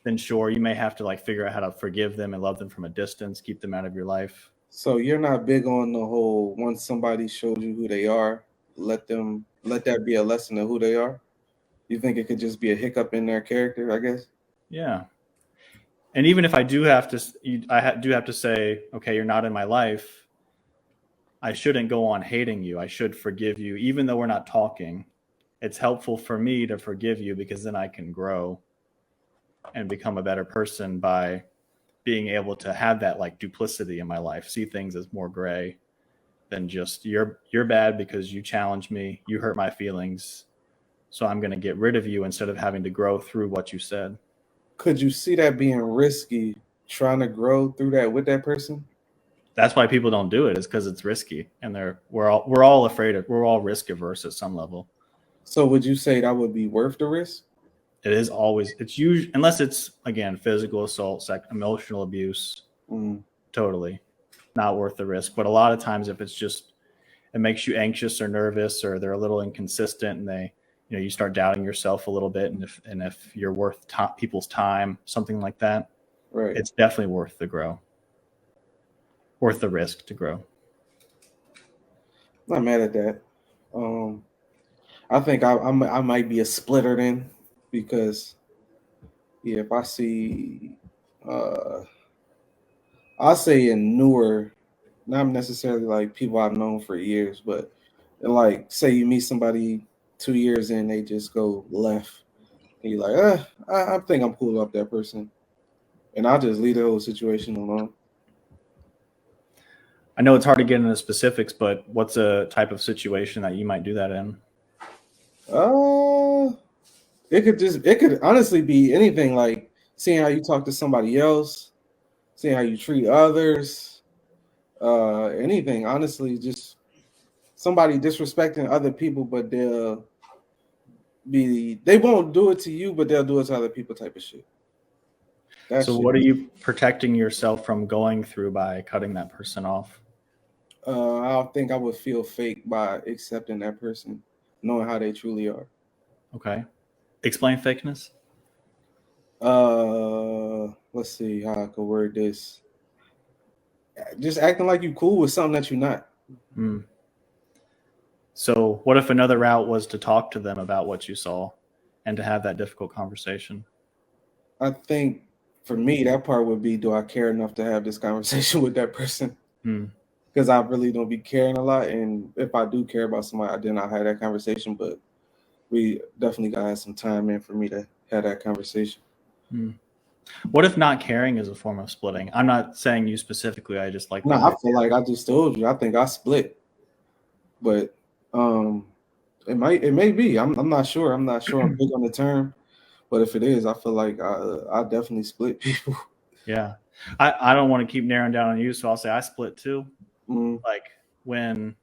then sure, you may have to like figure out how to forgive them and love them from a distance, keep them out of your life. So you're not big on the whole once somebody shows you who they are, let that be a lesson of who they are? You think it could just be a hiccup in their character, I guess? Yeah. And even if I do have to, do have to say, okay, you're not in my life. I shouldn't go on hating you. I should forgive you, even though we're not talking. It's helpful for me to forgive you because then I can grow and become a better person by being able to have that like duplicity in my life, see things as more gray than just you're bad because you challenged me, you hurt my feelings, so I'm going to get rid of you instead of having to grow through what you said. Could you see that being risky, trying to grow through that with that person? That's why people don't do it, is because it's risky, and we're all afraid of, we're all risk averse at some level. So would you say that would be worth the risk? It is always, it's usually, unless it's again physical assault, emotional abuse, totally not worth the risk. But a lot of times, if it's just it makes you anxious or nervous, or they're a little inconsistent, and they, you start doubting yourself a little bit, and if you're worth people's time, something like that, right? It's definitely worth the risk to grow. Not mad at that. I think I might be a splitter then, because if I see, I'll say in newer, not necessarily like people I've known for years, but like say you meet somebody 2 years in, they just go left, and you're like, I think I'm cool off that person, and I'll just leave the whole situation alone. I know it's hard to get into specifics, but what's a type of situation that you might do that in? It could honestly be anything, like seeing how you talk to somebody else, seeing how you treat others, anything, honestly, just somebody disrespecting other people, but they won't do it to you, but they'll do it to other people type of shit. So what are you protecting yourself from going through by cutting that person off? I don't think I would feel fake by accepting that person, knowing how they truly are. Okay. Explain fakeness. Let's see how I could word this. Just acting like you cool with something that you're not. So what if another route was to talk to them about what you saw and to have that difficult conversation? I think for me, that part would be, do I care enough to have this conversation with that person? Because I really don't be caring a lot. And if I do care about somebody, then I'll have that conversation. But we definitely got to have some time in for me to have that conversation. What if not caring is a form of splitting? I'm not saying you specifically. I just like. No, I feel like I just told you. I think I split. But it may be. I'm not sure. I'm big on the term. But if it is, I feel like I definitely split people. Yeah. I don't want to keep narrowing down on you, so I'll say I split too. Like when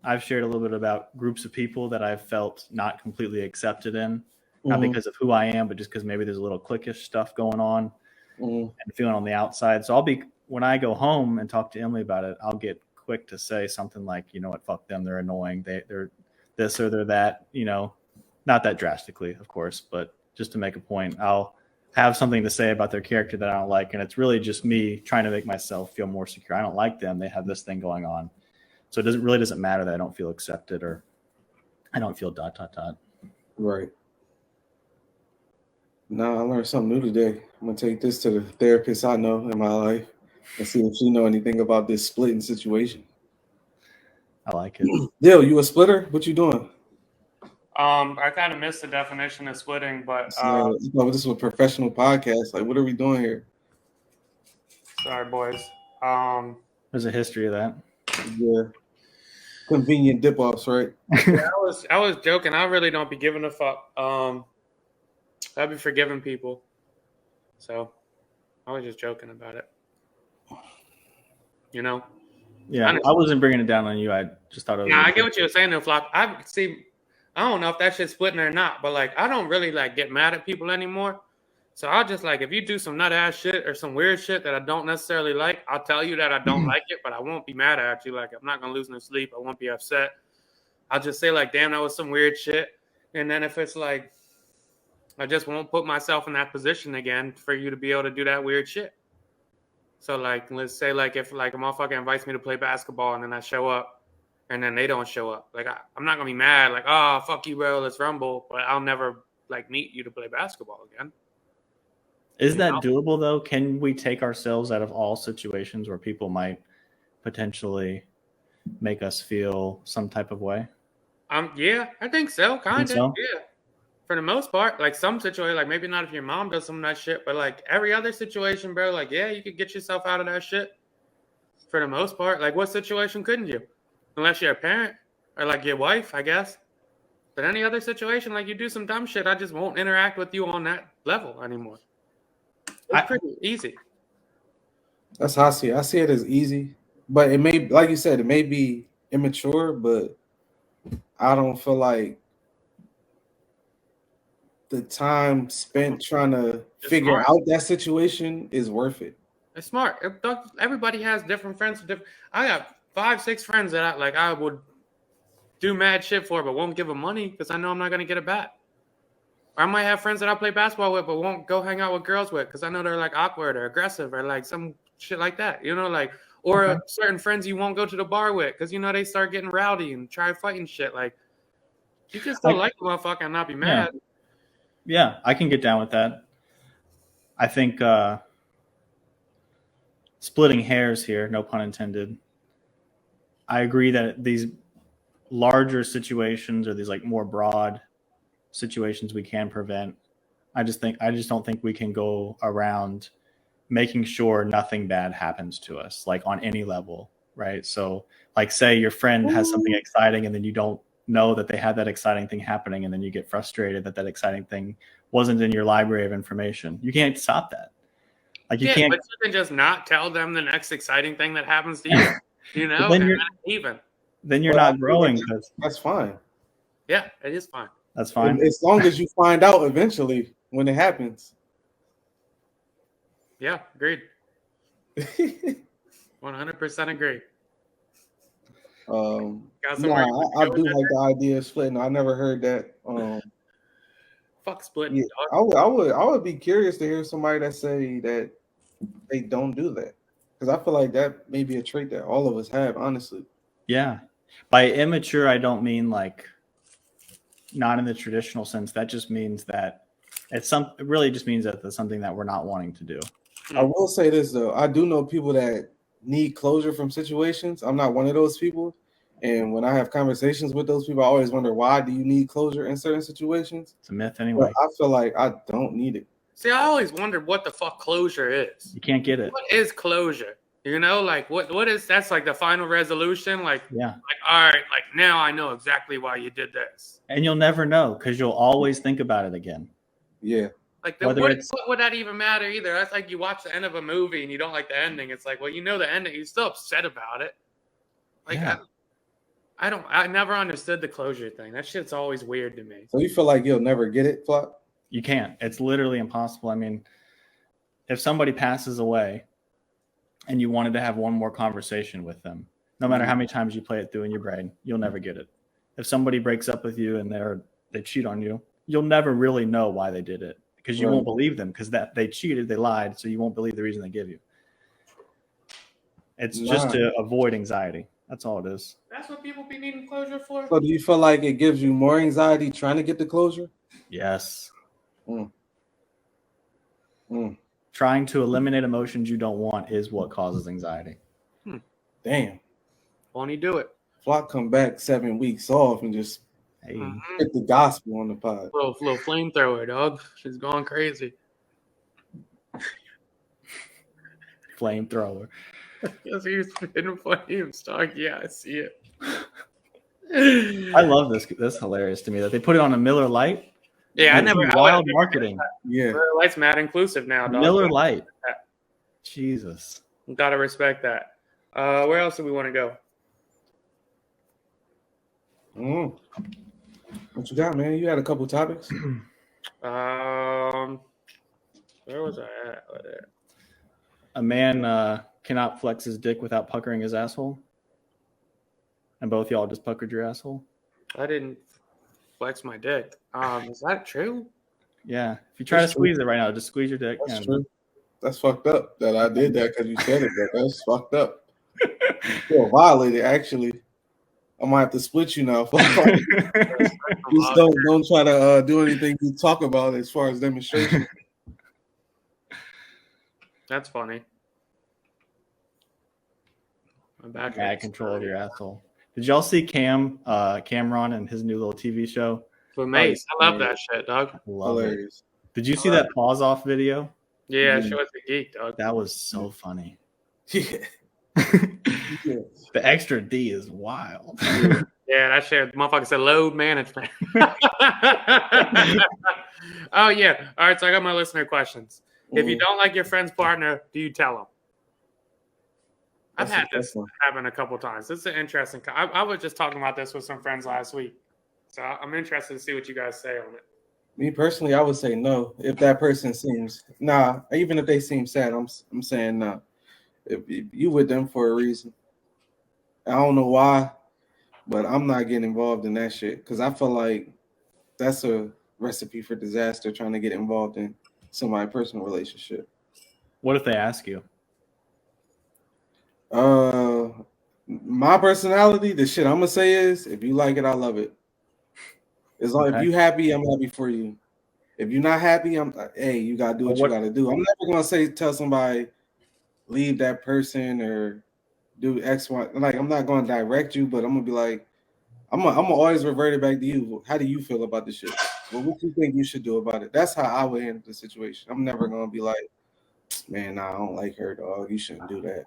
I've shared a little bit about groups of people that I've felt not completely accepted in, not because of who I am, but just because maybe there's a little cliquish stuff going on and feeling on the outside. So when I go home and talk to Emily about it, I'll get quick to say something like, you know what, fuck them, they're annoying, they're this or they're that, not that drastically, of course, but just to make a point, I'll have something to say about their character that I don't like. And it's really just me trying to make myself feel more secure. I don't like them. They have this thing going on. So it really doesn't matter that I don't feel accepted or I don't feel ... Right. No, I learned something new today. I'm going to take this to the therapist I know in my life and see if she know anything about this splitting situation. I like it. Dill, you a splitter? What you doing? I kind of missed the definition of splitting, but this is a professional podcast. Like, what are we doing here? Sorry, boys. There's a history of that. Yeah. Convenient dip offs, right? Yeah, I was joking. I really don't be giving a fuck. I'd be forgiving people. So I was just joking about it. Yeah, I wasn't bringing it down on you. I just thought it was. Yeah, I get what you were saying, though, Flock. I don't know if that shit's splitting or not, but like, I don't really like get mad at people anymore. So I'll just like, if you do some nut ass shit or some weird shit that I don't necessarily like, I'll tell you that I don't like it, but I won't be mad at you. Like, I'm not gonna lose no sleep. I won't be upset. I'll just say like, damn, that was some weird shit. And then if it's like, I just won't put myself in that position again for you to be able to do that weird shit. So like, let's say like if like a motherfucker invites me to play basketball and then I show up and then they don't show up, like I'm not gonna be mad like, oh fuck you bro, let's rumble, but I'll never like meet you to play basketball again. Is that doable though? Can we take ourselves out of all situations where people might potentially make us feel some type of way? Yeah, I think so, kind of. So? Yeah, for the most part. Like some situation, like maybe not if your mom does some of that shit, but like every other situation, bro. Like yeah, you could get yourself out of that shit. For the most part, like what situation couldn't you? Unless you're a parent or like your wife, I guess. But any other situation, like you do some dumb shit, I just won't interact with you on that level anymore. It's pretty easy. That's how I see it. I see it as easy, but it may, like you said, it may be immature, but I don't feel like the time spent trying to figure out that situation is worth it. It's smart. Everybody has different friends. I got 5, 6 friends that I would do mad shit for, but won't give them money because I know I'm not gonna get it back. Or I might have friends that I play basketball with, but won't go hang out with girls with because I know they're like awkward or aggressive or like some shit like that. You know, like or certain friends you won't go to the bar with because you know they start getting rowdy and try fighting shit. Like you just don't like the motherfucker and not be mad. Yeah, I can get down with that. I think splitting hairs here, no pun intended. I agree that these larger situations or these like more broad situations we can prevent. I just don't think we can go around making sure nothing bad happens to us, like on any level, right? So like say your friend has something exciting and then you don't know that they had that exciting thing happening and then you get frustrated that exciting thing wasn't in your library of information. You can't stop that. Like you can't. But you can just not tell them the next exciting thing that happens to you. You know, then you're not growing. That's fine. Yeah, it is fine. That's fine. As long as you find out eventually when it happens. Yeah, agreed. 100% agree. I do like the idea of splitting. I never heard that. Fuck splitting. Yeah, I would be curious to hear somebody that say that they don't do that, because I feel like that may be a trait that all of us have, honestly. Yeah, by immature, I don't mean like not in the traditional sense. That just means that it really just means that there's something that we're not wanting to do. I will say this though, I do know people that need closure from situations. I'm not one of those people. And when I have conversations with those people, I always wonder, why do you need closure in certain situations? It's a myth anyway. But I feel like I don't need it. See, I always wondered what the fuck closure is. You can't get it. What is closure? You know, like what is that's like the final resolution? Like, yeah. Like, all right, like now I know exactly why you did this. And you'll never know because you'll always think about it again. Yeah. Like what would that even matter either? That's like you watch the end of a movie and you don't like the ending. It's like, well, you know the ending, you're still upset about it. Like I never understood the closure thing. That shit's always weird to me. So you feel like you'll never get it, Flock? You can't. It's literally impossible. I mean, if somebody passes away and you wanted to have one more conversation with them, no matter how many times you play it through in your brain, you'll never get it. If somebody breaks up with you and they cheat on you, you'll never really know why they did it because you won't believe them because that they cheated, they lied, so you won't believe the reason they give you. It's just to avoid anxiety. That's all it is. That's what people be needing closure for. So do you feel like it gives you more anxiety trying to get the closure? Yes. Trying to eliminate emotions you don't want is what causes anxiety. Damn. Won't he do it? Flock come back 7 weeks off and just hit the gospel on the pod. Little flamethrower, dog. She's going crazy. Flamethrower. Yes, he's in flames, dog. Yeah, I see it. I love this. That's hilarious to me that they put it on a Miller Lite. Yeah, I never wild marketing. Yeah, Miller Lite's mad inclusive now, dog. Miller Lite. Jesus, gotta respect that. Where else do we want to go? What you got, man? You had a couple topics. Where was I at? A man cannot flex his dick without puckering his asshole. And both y'all just puckered your asshole? I didn't flex my dick. Is that true? Yeah. If you try to squeeze it right now, just squeeze your dick. That's true. That's fucked up that I did that because you said it, but that's fucked up. You feel violated, actually. I might have to split you now. Just don't try to do anything you talk about as far as demonstration. That's funny. I'm back. Bad control of your asshole. Did y'all see Cameron and his new little TV show? With Mace, I love that shit, dog. Love it. Hilarious. Did you see that pause off video? Yeah, she was a geek, dog. That was so funny. Yeah. The extra D is wild. Yeah, that shit, motherfucker said load management. Oh, yeah. All right, so I got my listener questions. If you don't like your friend's partner, do you tell them? I've had this happen a couple times. This is an interesting. I was just talking about this with some friends last week. So I'm interested to see what you guys say on it. Me personally, I would say no. If that person seems even if they seem sad, I'm saying no. If you with them for a reason, I don't know why, but I'm not getting involved in that shit because I feel like that's a recipe for disaster. Trying to get involved in somebody's personal relationship. What if they ask you? My personality, the shit I'm gonna say is, if you like it, I love it. As long if you happy, I'm happy for you. If you're not happy, hey, you gotta do what you gotta do. I'm never gonna tell somebody leave that person or do X, Y. Like I'm not gonna direct you, but I'm gonna be like, I'm gonna always revert it back to you. How do you feel about this shit? Well, what you think you should do about it? That's how I would handle the situation. I'm never gonna be like, man, nah, I don't like her, dog. You shouldn't do that.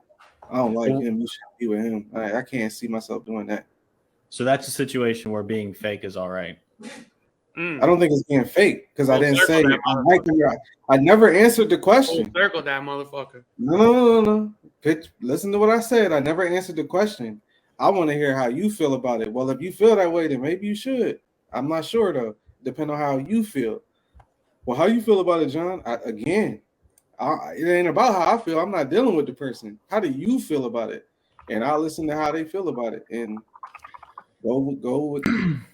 I don't like him. You should be with him. I can't see myself doing that. So that's a situation where being fake is all right. I don't think it's being fake because I didn't say I like him. I never answered the question. Circle that motherfucker. No. Listen to what I said. I never answered the question. I want to hear how you feel about it. Well, if you feel that way, then maybe you should. I'm not sure though. Depending on how you feel. Well, how you feel about it, John? It ain't about how I feel. I'm not dealing with the person. How do you feel about it? And I'll listen to how they feel about it and go with them.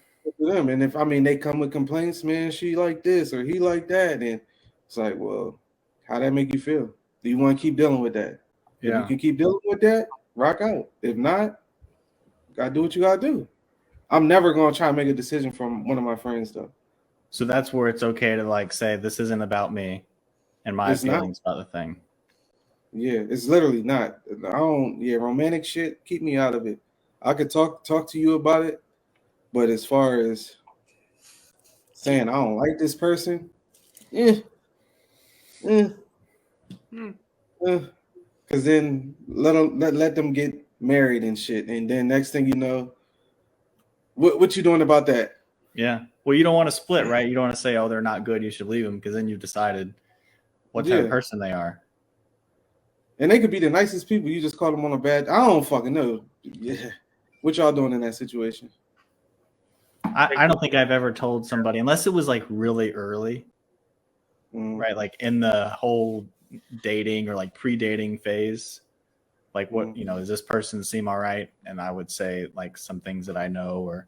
And if they come with complaints, man, she like this or he like that, and it's like, well, how that make you feel? Do you want to keep dealing with that? Yeah. If you can keep dealing with that, rock out. If not, gotta do what you gotta do. I'm never gonna try to make a decision from one of my friends though. So that's where it's okay to like say this isn't about me and my feelings about the thing. Yeah, it's literally not. Romantic shit, keep me out of it. I could talk to you about it, but as far as saying I don't like this person, because then let them get married and shit, and then next thing you know, what you doing about that? Yeah, well, you don't want to split, right? You don't want to say, oh, they're not good, you should leave them, because then you've decided what type of person they are. And they could be the nicest people. You just call them on a bad. I don't fucking know. Yeah, what y'all doing in that situation? I don't think I've ever told somebody, unless it was like really early, right? Like in the whole dating or like pre-dating phase. Like what, does this person seem all right? And I would say like some things that I know, or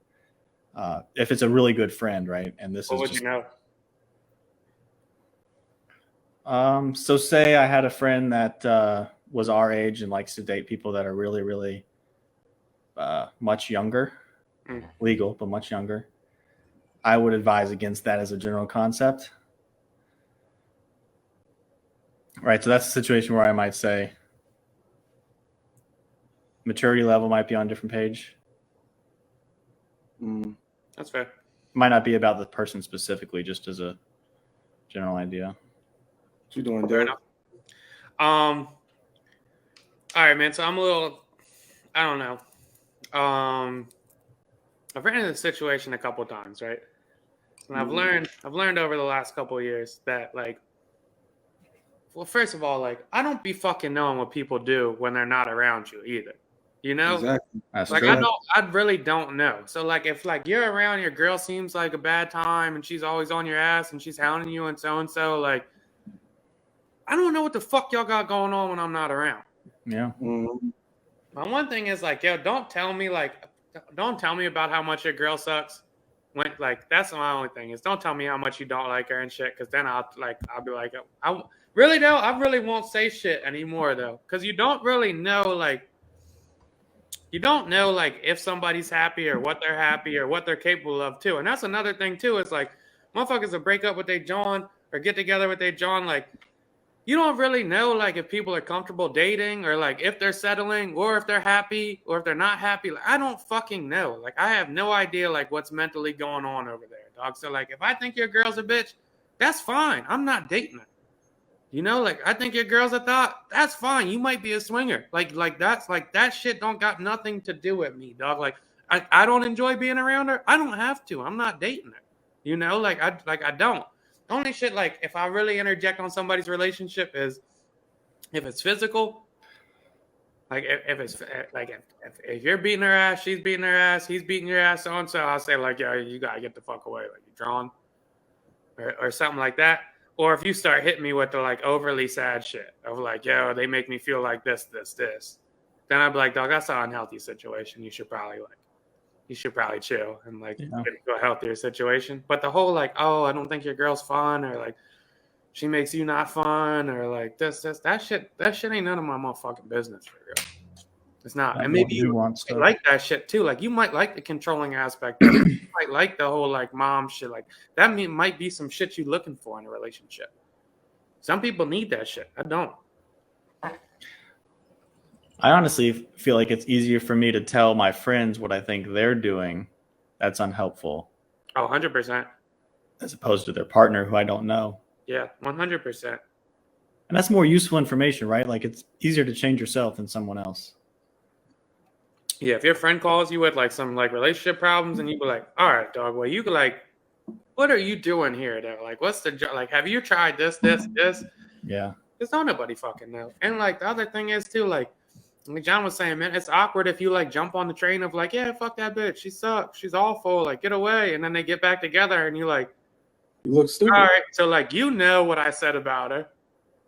if it's a really good friend, right? And this what is would just, you know? So say I had a friend that was our age and likes to date people that are really, really much younger, legal, but much younger. I would advise against that as a general concept. Right, so that's a situation where I might say maturity level might be on a different page. That's fair. Might not be about the person specifically, just as a general idea. What you doing, Fair Derek? enough. All right, man. So I'm a little, I don't know. I've ran into this situation a couple of times, right? And I've learned over the last couple of years that, like, well, first of all, like, I don't be fucking knowing what people do when they're not around you either. You know? Exactly. That's like, true. I really don't know. So, like, if, like, you're around, your girl seems like a bad time and she's always on your ass and she's hounding you and so, like, I don't know what the fuck y'all got going on when I'm not around. Yeah. My one thing is, like, yo, don't tell me about how much your girl sucks. When, like, that's my only thing is don't tell me how much you don't like her and shit, because then I'll be like, I really won't say shit anymore though, because you don't know if somebody's happy or what they're happy or what they're capable of too. And that's another thing too, is like motherfuckers will break up with their John or get together with their John, like you don't really know like if people are comfortable dating or like if they're settling or if they're happy or if they're not happy. Like, I don't fucking know. Like I have no idea like what's mentally going on over there, dog. So like if I think your girl's a bitch, that's fine. I'm not dating her. You know, like I think your girl's a thought, that's fine. You might be a swinger. Like that's like that shit don't got nothing to do with me, dog. Like I don't enjoy being around her. I don't have to. I'm not dating her. You know, like I don't. The only shit like if I really interject on somebody's relationship is if it's physical. Like if it's like if you're beating her ass, she's beating her ass, he's beating your ass, so and so, I'll say like, yo, you gotta get the fuck away, like you're drawn, or something like that. Or if you start hitting me with the like overly sad shit of like, yo, they make me feel like this, then I'd be like, dog, that's an unhealthy situation. You should probably chill and like get into a healthier situation. But the whole like, oh, I don't think your girl's fun, or like she makes you not fun, or like that shit ain't none of my motherfucking business for real. It's not. And maybe you like that shit too. Like you might like the controlling aspect of it. You might like the whole like mom shit. Like that might be some shit you're looking for in a relationship. Some people need that shit. I don't. I honestly feel like it's easier for me to tell my friends what I think they're doing that's unhelpful. Oh, 100%. As opposed to their partner who I don't know. Yeah, 100%. And that's more useful information, right? Like it's easier to change yourself than someone else. Yeah, if your friend calls you with like some like relationship problems and you be like, all right, dog, well, you could like, what are you doing here though? Like, what's the like, have you tried this? Yeah. Because don't nobody fucking know. And like the other thing is too, like John was saying, man, it's awkward if you like jump on the train of like, yeah, fuck that bitch. She sucks. She's awful. Like, get away. And then they get back together and you're like, you look stupid. All right. So like, you know what I said about her.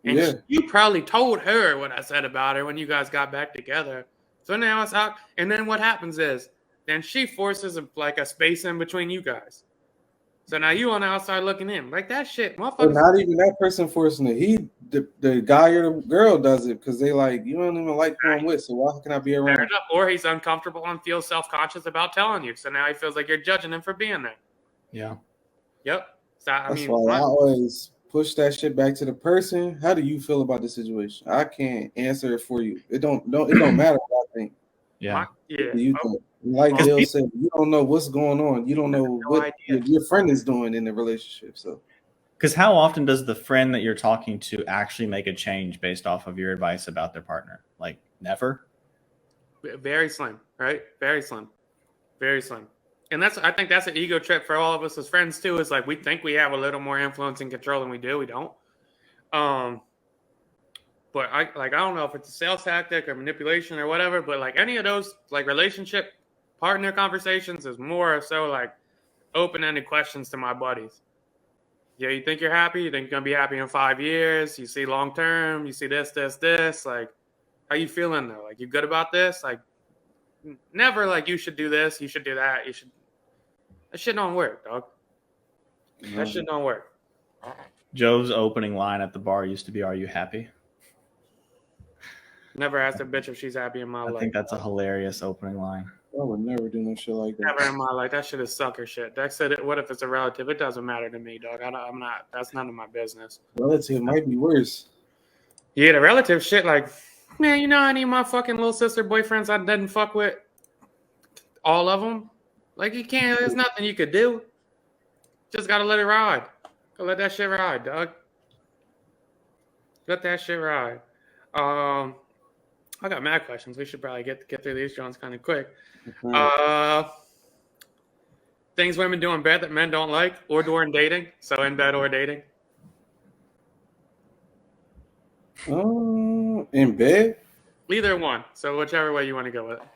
And you probably told her what I said about her when you guys got back together. So now it's out. And then what happens is then she forces like a space in between you guys. So now you on the outside looking in. Like that shit, motherfucker. But not even that person forcing it. The guy or the girl does it because they like, you don't even like who I'm with, so why can I be around? Fair enough. Or he's uncomfortable and feels self-conscious about telling you. So now he feels like you're judging him for being there. Yeah. Yep. So That's why I always push that shit back to the person. How do you feel about the situation? I can't answer it for you. It don't matter what I think. Yeah. You think. Like Dale said, you don't know what's going on. You don't know what your friend is doing in the relationship. So, because how often does the friend that you're talking to actually make a change based off of your advice about their partner? Like never. Very slim, right? Very slim, very slim. And I think that's an ego trip for all of us as friends too. Is like we think we have a little more influence and control than we do. We don't. But I don't know if it's a sales tactic or manipulation or whatever. But like any of those like relationship partner conversations is more so like open-ended questions to my buddies. Yeah, you think you're happy? You think you're gonna be happy in 5 years? You see long term? You see this? Like, how you feeling though? Like, you good about this? Like, never like you should do this. You should do that. You should. That shit don't work, dog. That shit don't work. Joe's opening line at the bar used to be, "Are you happy?" Never asked a bitch if she's happy in my life. I think that's a hilarious opening line. I would never do no shit like that. Never in my life. That shit is sucker shit. That said, what if it's a relative? It doesn't matter to me, dog. I'm not. That's none of my business. Relative might be worse. Yeah, the relative shit. Like, man, you know any of my fucking little sister boyfriends I didn't fuck with? All of them. Like, you can't. There's nothing you could do. Just gotta let it ride. Go let that shit ride, dog. Let that shit ride. I got mad questions. We should probably get through these Jones kind of quick. Things women do in bed that men don't like, or during dating. So in bed or dating. In bed. Either one. So whichever way you want to go with it.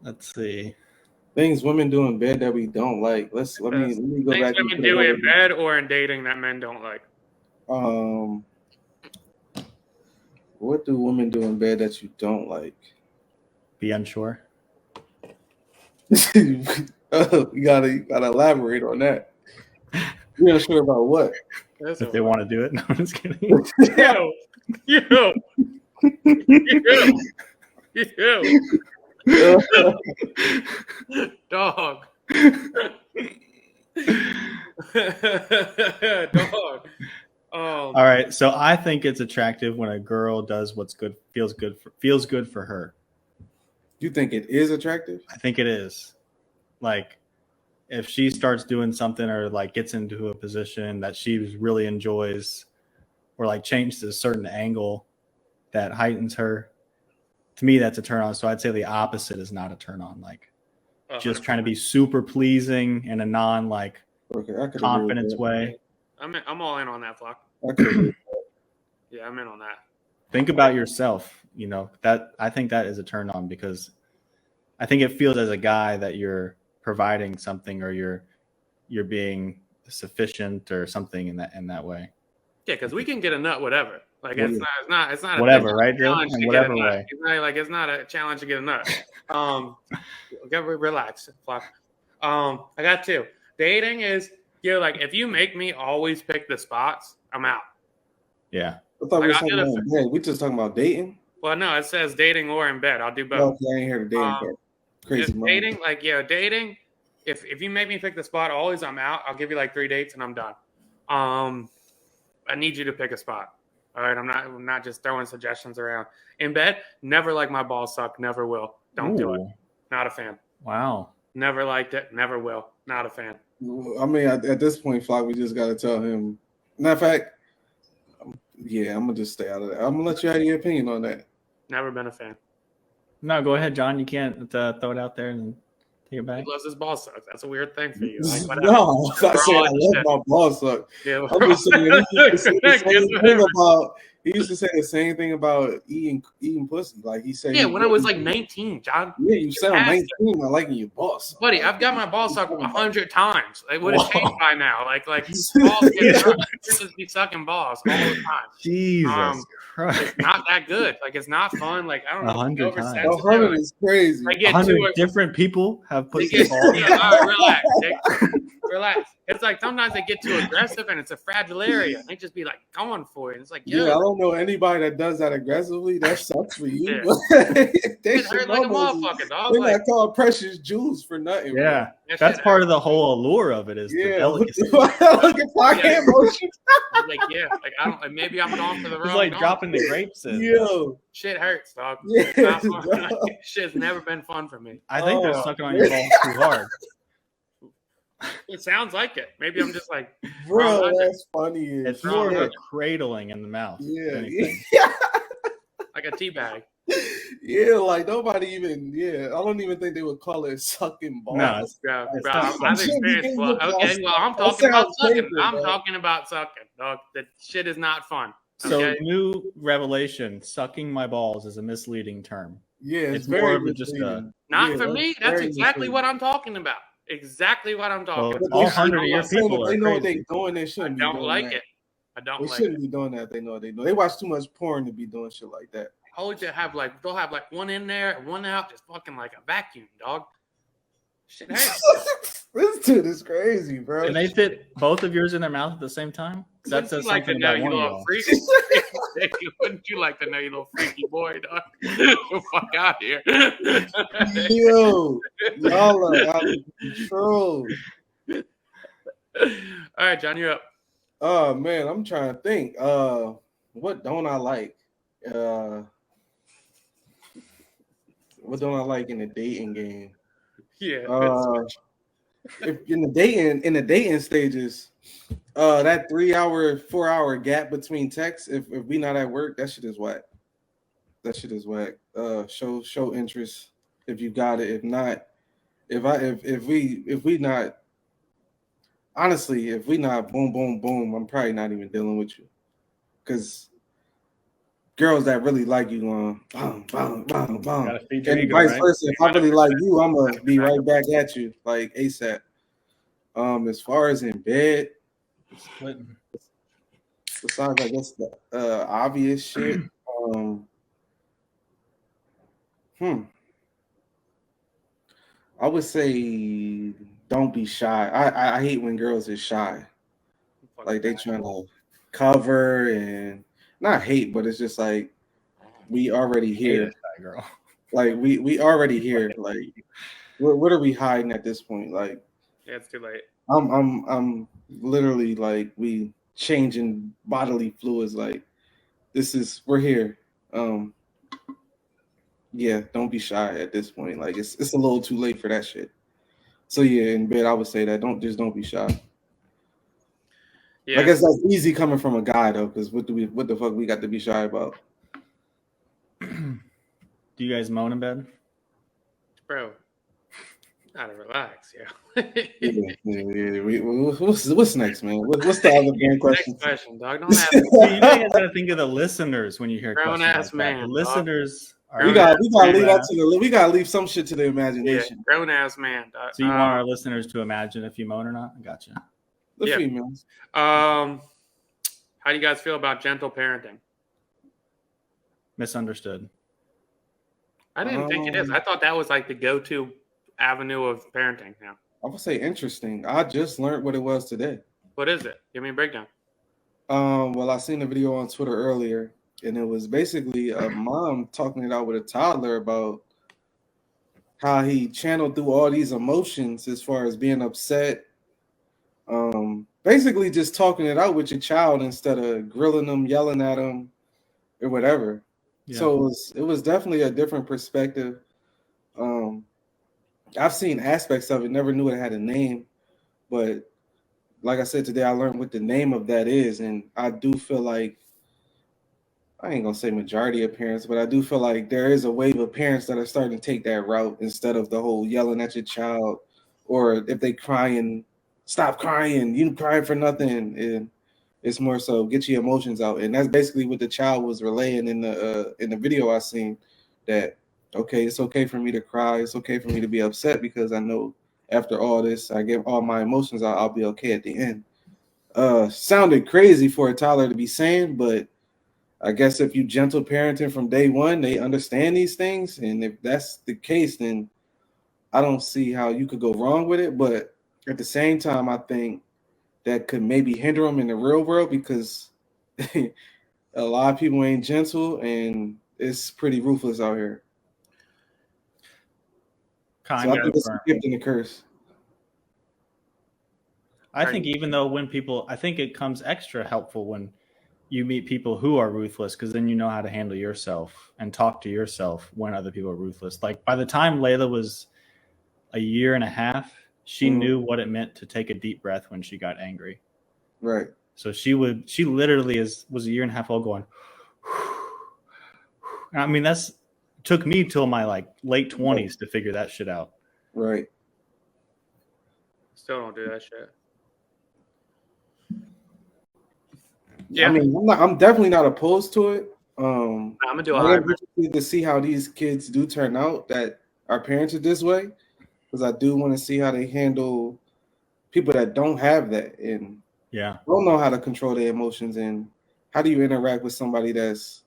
Let's see. Things women do in bed that we don't like. Let me go back. Things women do in bed or in dating that men don't like. What do women do in bed that you don't like? Be unsure. You gotta elaborate on that. You're unsure about what? If they want to do it. No, I'm just kidding. Dog. Dog. All right, so I think it's attractive when a girl does what's good, feels good for her. You think it is attractive? I think it is. Like, if she starts doing something or like gets into a position that she really enjoys, or like changes a certain angle that heightens her, to me that's a turn on. So I'd say the opposite is not a turn on. Like, just trying to be super pleasing in a non like confidence way. I'm all in on that, Flock. Yeah, I'm in on that. Think about yourself. You know, that I think that is a turn on, because I think it feels as a guy that you're providing something, or you're being sufficient or something in that way. Yeah, because we can get a nut whatever. Like it's not whatever, a right, Drew? challenge In to whatever get a nut. way. It's not a challenge to get a nut. Relax, Flock. I got two. Dating is like if you make me always pick the spots, I'm out. Yeah. I thought we were talking about dating. We just talking about dating. Well, no, it says dating or in bed. I'll do both. Okay, I ain't hear the dating part. Crazy dating, like dating. If you make me pick the spot, always I'm out. I'll give you like 3 dates and I'm done. I need you to pick a spot. All right, I'm not just throwing suggestions around. In bed, never like my balls suck. Never will. Don't do it. Not a fan. Wow. Never liked it. Never will. Not a fan. I mean, at this point, Flock, we just got to tell him. Matter of fact, yeah, I'm gonna just stay out of that. I'm gonna let you have your opinion on that. Never been a fan. No, go ahead, John. You can't throw it out there and take it back. He loves his ball suck. That's a weird thing for you. Like, no, I'm not saying I love my ball suck. Yeah, I'm just saying he used to say the same thing about eating pussy. Like he said, when I was like 19, John. Yeah, you sound 19. I liking your balls, buddy. I've got my ball sucked 100 times. It would have changed by now. Like balls just be sucking balls all the time. Jesus Christ, it's not that good. Like it's not fun. Like I don't know. 100 times. 100 is crazy. 100 different people have pussy balls. Relax, Dick. Relax. It's like sometimes they get too aggressive and it's a fragile area. They just be like going for it. It's like, yeah, I don't know anybody that does that aggressively. That sucks for you. Yeah. They hurt like a motherfucker, dog. They're not called precious jewels for nothing. Yeah, that's part of the whole allure of it. Is the delicacy. Look at hand motion. Like I don't. Maybe I'm going for the wrong. It's like dropping the grapes in. Yo, shit hurts, dog. Yeah, shit's never been fun for me. I think they're sucking on your balls too hard. It sounds like it. Maybe I'm just like, bro, that's funny. It's more of a cradling in the mouth. Yeah, like a tea bag. Yeah, like nobody even. Yeah, I don't even think they would call it sucking balls. No, I've experienced. Okay, well, I'm talking about sucking. I'm talking about sucking, dog. That shit is not fun. So, new revelation: sucking my balls is a misleading term. Yeah, it's more of just a. Not for me. That's exactly what I'm talking about. Exactly what I'm talking about. All 100 of your people they know what they're doing. They shouldn't. I don't like it. They shouldn't be doing that. They know they know. They watch too much porn to be doing shit like that. Always they'll have like one in there, one out, just fucking like a vacuum, dog. Shit hurts. This dude is crazy, bro. Can they fit both of yours in their mouth at the same time? That says something about one of freaky. Wouldn't you like to know, you little freaky boy, dog? Fuck out here. Yo, y'all are out of control. All right, John, you're up. Oh man, I'm trying to think. What don't I like? What don't I like in the dating game? Yeah. If in the dating stages, that 3 hour, 4 hour gap between texts, if we not at work, that shit is whack. That shit is whack. Show interest if you got it. If not, if we not, honestly, if we not boom boom boom, I'm probably not even dealing with you, because girls that really like you going bam, bam, bam, bam. And vice versa. If I really like you, I'm gonna be right back at you like ASAP. As far as in bed, besides I guess the obvious shit. I would say don't be shy. I hate when girls are shy. Like they trying to cover and not hate, but it's just like we already here. Girl. Like we already here. Like what are we hiding at this point? Like, Yeah, it's too late. I'm literally like we changing bodily fluids. Like, we're here. Yeah, don't be shy at this point. Like, it's a little too late for that shit. So yeah, in bed I would say that don't be shy. Yeah. I guess that's easy coming from a guy though, because what the fuck we got to be shy about? Do you guys moan in bed? Bro, gotta relax, yeah. What's next, man? What's the other man question? Next question, dog. Don't ask You guys gotta think of the listeners when you hear grown questions ass like that. man. The dog. listeners are We gotta leave that to we gotta leave some shit to the Yeah, imagination. grown ass man. Dog. So you want our listeners to imagine if you moan or not? Gotcha. The Yeah. females. How do you guys feel about gentle parenting? Misunderstood. I didn't think it is. I thought that was like the go-to avenue of parenting now. I would say interesting. I just learned what it was today. What is it? Give me a breakdown. Well, I seen a video on Twitter earlier, and it was basically a mom talking it out with a toddler about how he channeled through all these emotions as far as being upset. Basically just talking it out with your child instead of grilling them, yelling at them, or whatever. Yeah. So it was definitely a different perspective. I've seen aspects of it, never knew it had a name, but like I said today, I learned what the name of that is, and I do feel like, I ain't gonna say majority of parents, but I do feel like there is a wave of parents that are starting to take that route instead of the whole yelling at your child, or if they crying, stop crying, you crying for nothing. And it's more so get your emotions out, and that's basically what the child was relaying in the video I seen. That okay, it's okay for me to cry, it's okay for me to be upset because I know after all this, I get all my emotions out, I'll be okay at the end. Sounded crazy for a toddler to be saying, but I guess if you gentle parenting from day one, they understand these things, and if that's the case, then I don't see how you could go wrong with it. But at the same time, I think that could maybe hinder them in the real world because a lot of people ain't gentle, and it's pretty ruthless out here. So I think it's a gift and a curse. I think even though I think it comes extra helpful when you meet people who are ruthless, because then you know how to handle yourself and talk to yourself when other people are ruthless. Like by the time Layla was a year and a half, she knew what it meant to take a deep breath when she got angry. Right. So she literally was a year and a half old going, I mean, took me till my like late 20s to figure that shit out. Right. Still don't do that shit. Yeah. I mean, I'm definitely not opposed to it. I'm gonna do a hybrid to see how these kids do turn out that are parented this way, because I do want to see how they handle people that don't have that and don't know how to control their emotions, and how do you interact with somebody that's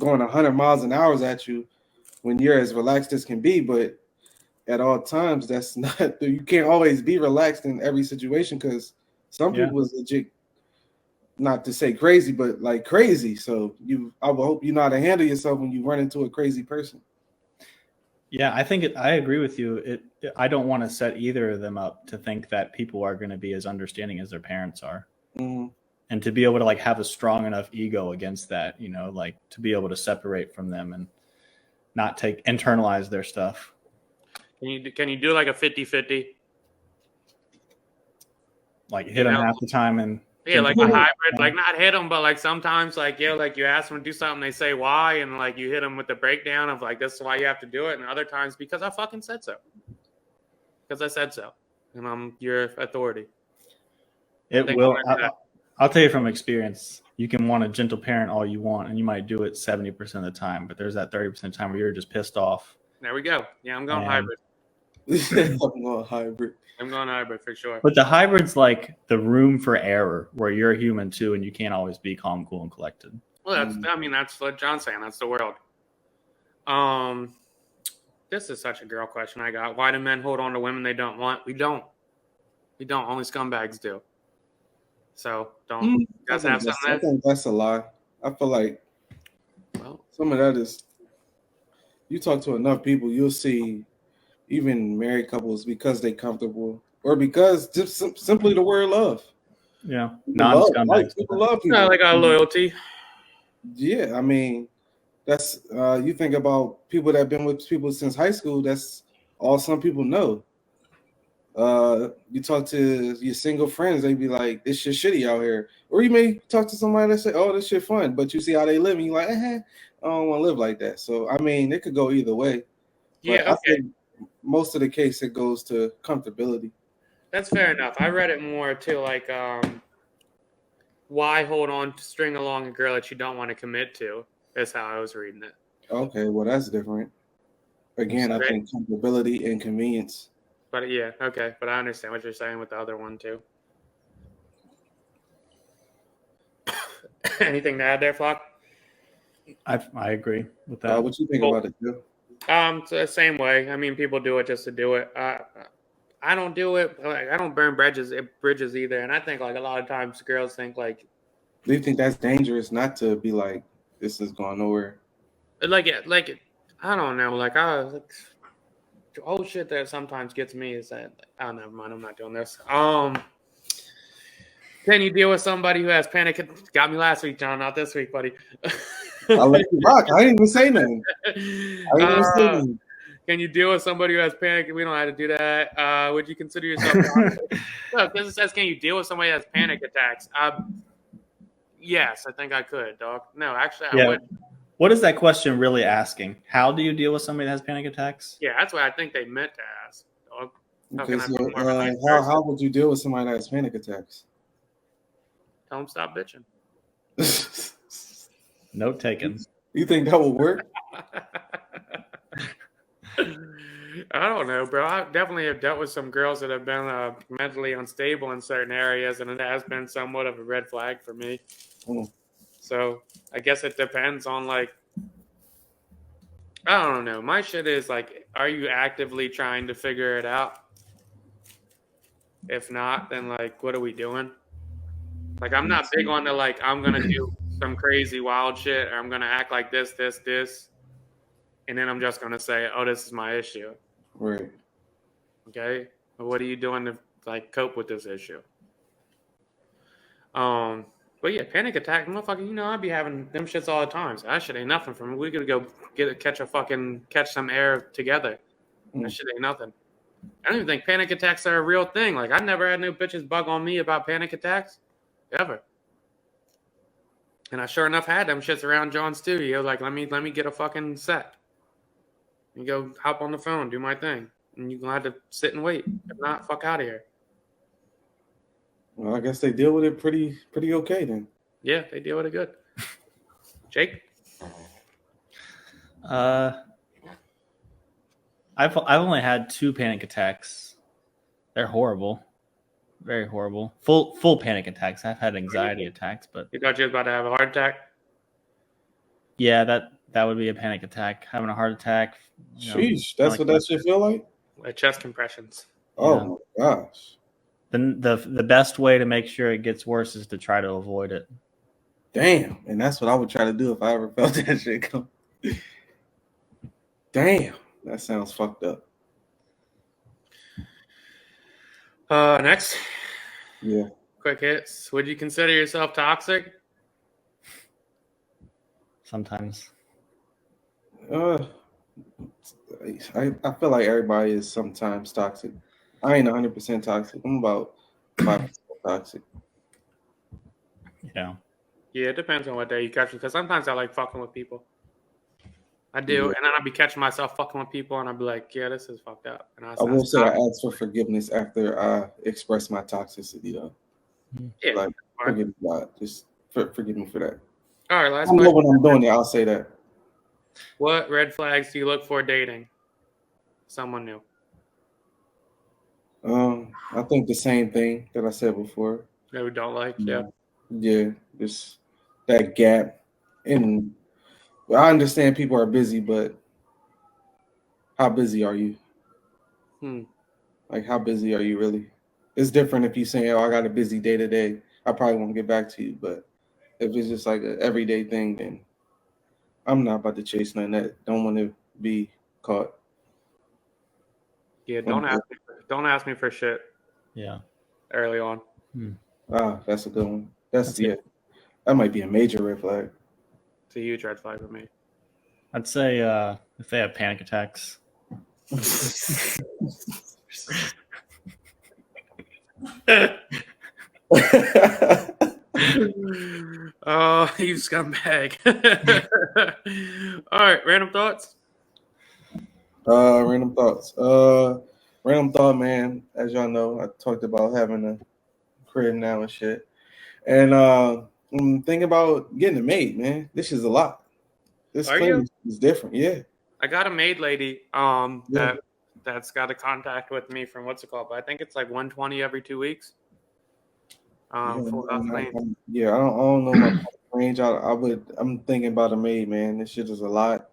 going 100 miles an hour at you when you're as relaxed as can be, but at all times that's not, you can't always be relaxed in every situation because some people was legit, not to say crazy, but like crazy. So I would hope you know how to handle yourself when you run into a crazy person. Yeah, I agree with you. I don't want to set either of them up to think that people are going to be as understanding as their parents are. Mm-hmm. And to be able to like have a strong enough ego against that, like to be able to separate from them and not internalize their stuff. Can you do like a 50-50? Like hit them half the time and like a hybrid, like not hit them, but like sometimes like like you ask them to do something, they say why, and like you hit them with the breakdown of like this is why you have to do it, and other times because I fucking said so. Because I said so, and I'm your authority. It will. I'll tell you from experience. You can want a gentle parent all you want, and you might do it 70% of the time, but there's that 30% of the time where you're just pissed off. There we go. Yeah, I'm going hybrid. I'm going hybrid for sure. But the hybrid's like the room for error, where you're human too, and you can't always be calm, cool, and collected. Well, that's what John's saying. That's the world. This is such a girl question I got. Why do men hold on to women they don't want? We don't. Only scumbags do. So don't you guys have something there? I think that's a lie. I feel like some of that is, you talk to enough people, you'll see even married couples, because they comfortable or because just simply the word love. Yeah, Like, people love people. Like loyalty. Yeah, I mean, that's you think about people that have been with people since high school. That's all some people know. You talk to your single friends, they be like, "This shit shitty out here," or you may talk to somebody that say, "Oh, this shit fun," but you see how they live, and you like, I don't want to live like that. So I mean, it could go either way. But Yeah, I okay. think most of the case it goes to comfortability. That's fair enough. I read it more to like why hold on to string along a girl that you don't want to commit to. That's how I was reading it. Okay, well that's different. Again, I Okay. think comfortability and convenience. But yeah, okay. But I understand what you're saying with the other one too. Anything to add there, Flock? I agree with that. What you think Cool. about it, Joe? It's the same way. I mean, people do it just to do it. I don't do it. Like, I don't burn bridges either. And I think like a lot of times girls think like Do you think that's dangerous not to be like, this is going nowhere? I don't know. Like the whole shit that sometimes gets me is that oh, never mind. I'm not doing this. Can you deal with somebody who has panic? Got me last week, John. Not this week, buddy. I let you rock. I didn't even say nothing. Can you deal with somebody who has panic? We don't have to do that. Would you consider yourself toxic? Look, this says, can you deal with somebody who has panic attacks? Yes, I think I could, dog. No, actually, I would. What is that question really asking? How do you deal with somebody that has panic attacks? Yeah, that's what I think they meant to ask, dog. Okay, so how would you deal with somebody that has panic attacks? Tell them stop bitching. Note taken. You think that would work? I don't know, bro. I definitely have dealt with some girls that have been mentally unstable in certain areas, and it has been somewhat of a red flag for me. So I guess it depends on like, I don't know. My shit is like, are you actively trying to figure it out? If not, then like, what are we doing? Like, I'm not big on the like, I'm gonna do some crazy wild shit, or I'm gonna act like this, and then I'm just gonna say, oh, this is my issue. Right. Okay. But what are you doing to like cope with this issue? But yeah, panic attack, motherfucker. You know, I be having them shits all the time. So that shit ain't nothing for me. We could go catch some air together. That shit ain't nothing. I don't even think panic attacks are a real thing. Like, I never had no bitches bug on me about panic attacks, ever. And I sure enough had them shits around John's studio. Like, let me get a fucking set. And go hop on the phone, do my thing. And you're going to have to sit and wait. If not, fuck out of here. Well, I guess they deal with it pretty okay then. Yeah, they deal with it good. Jake? I've only had 2 panic attacks. They're horrible. Very horrible. Full panic attacks. I've had anxiety attacks, but You thought you was about to have a heart attack? yeah, that would be a panic attack. Having a heart attack. Sheesh, that's what that shit feel like? Like chest compressions. Oh my gosh. The best way to make sure it gets worse is to try to avoid it. Damn, and that's what I would try to do if I ever felt that shit come. Damn, that sounds fucked up. Next. Yeah. Quick hits. Would you consider yourself toxic? Sometimes. I feel like everybody is sometimes toxic. I ain't 100% toxic. I'm about 5% toxic. Yeah. Yeah, it depends on what day you catch me. Because sometimes I like fucking with people. I do. And then I'll be catching myself fucking with people, and I'll be like, yeah, this is fucked up. And I will say I asked for forgiveness after I expressed my toxicity, though. Yeah. Like, forgive me, God. Just forgive me for that. All right, last I know when I'm doing it, I'll say that. What red flags do you look for dating someone new? I think the same thing that I said before. That we don't like, yeah. Yeah, just that gap. And I understand people are busy, but how busy are you? Like, how busy are you really? It's different if you say, oh, I got a busy day today. I probably won't get back to you. But if it's just like an everyday thing, then I'm not about to chase nothing that don't want to be caught. Yeah, don't ask me for shit Yeah. early on. Ah, that's a good one. That's yeah. That might be a major red flag. It's a huge red flag with me. I'd say if they have panic attacks. Oh, you scumbag. All right, random thoughts? Random thoughts. Random thought, man. As y'all know, I talked about having a crib now and shit. And I'm thinking about getting a maid, man. This is a lot. This cleaning is different, yeah. I got a maid lady that's got a contact with me from what's it called, but I think it's like 120 every 2 weeks. Full house clean. Yeah, I don't know my range. I'm thinking about a maid, man. This shit is a lot.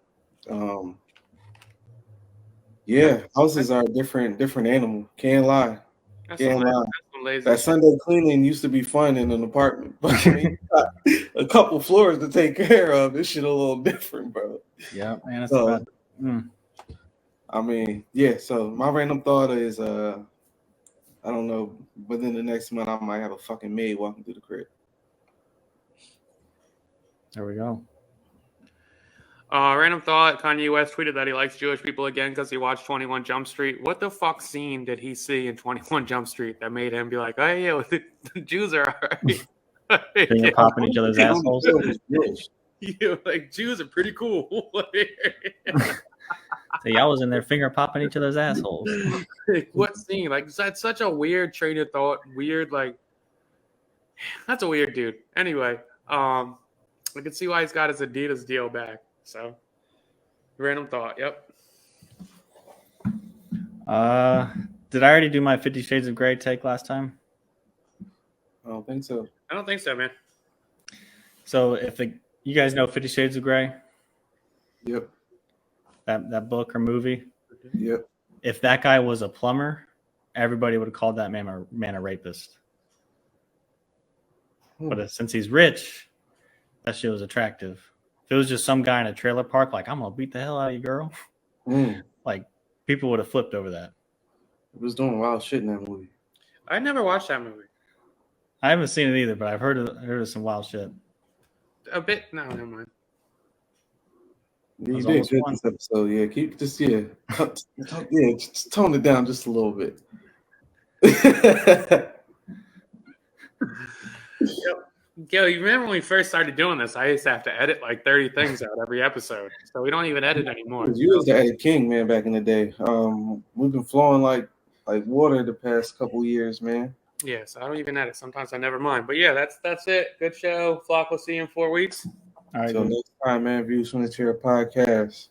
Yeah, houses are a different animal. Can't lie. Can't lie. That Sunday cleaning used to be fun in an apartment, but when you got a couple floors to take care of, this shit a little different, bro. Yeah, man, that's bad. I mean, yeah. So my random thought is, I don't know. Within the next month, I might have a fucking maid walking through the crib. There we go. Random thought: Kanye West tweeted that he likes Jewish people again because he watched 21 Jump Street. What the fuck scene did he see in 21 Jump Street that made him be like, "Oh yeah, the Jews are alright"? Finger popping each other's assholes. Yeah, like Jews are pretty cool. So y'all was in there finger popping each other's assholes. What scene? Like that's such a weird train of thought. Weird, like that's a weird dude. Anyway, I can see why he's got his Adidas deal back. So, random thought. Yep. Did I already do my 50 Shades of Grey take last time? I don't think so. I don't think so, man. So you guys know 50 Shades of Grey? Yep. That book or movie? Yep. If that guy was a plumber, everybody would have called that man a rapist. But since he's rich, that shit was attractive. If it was just some guy in a trailer park, like, I'm going to beat the hell out of you, girl. Like, people would have flipped over that. He was doing wild shit in that movie. I never watched that movie. I haven't seen it either, but I've heard of some wild shit. A bit. No, never mind. You did good this episode. Yeah, just tone it down just a little bit. Yo, you remember when we first started doing this? I used to have to edit like 30 things out every episode. So we don't even edit anymore. You was the edit king, man, back in the day. We've been flowing like water the past couple years, man. Yeah, so I don't even edit. Sometimes I never mind. But yeah, that's it. Good show. Flock, we'll see you in 4 weeks. All right. Until next time, man. Views from the Chair podcast.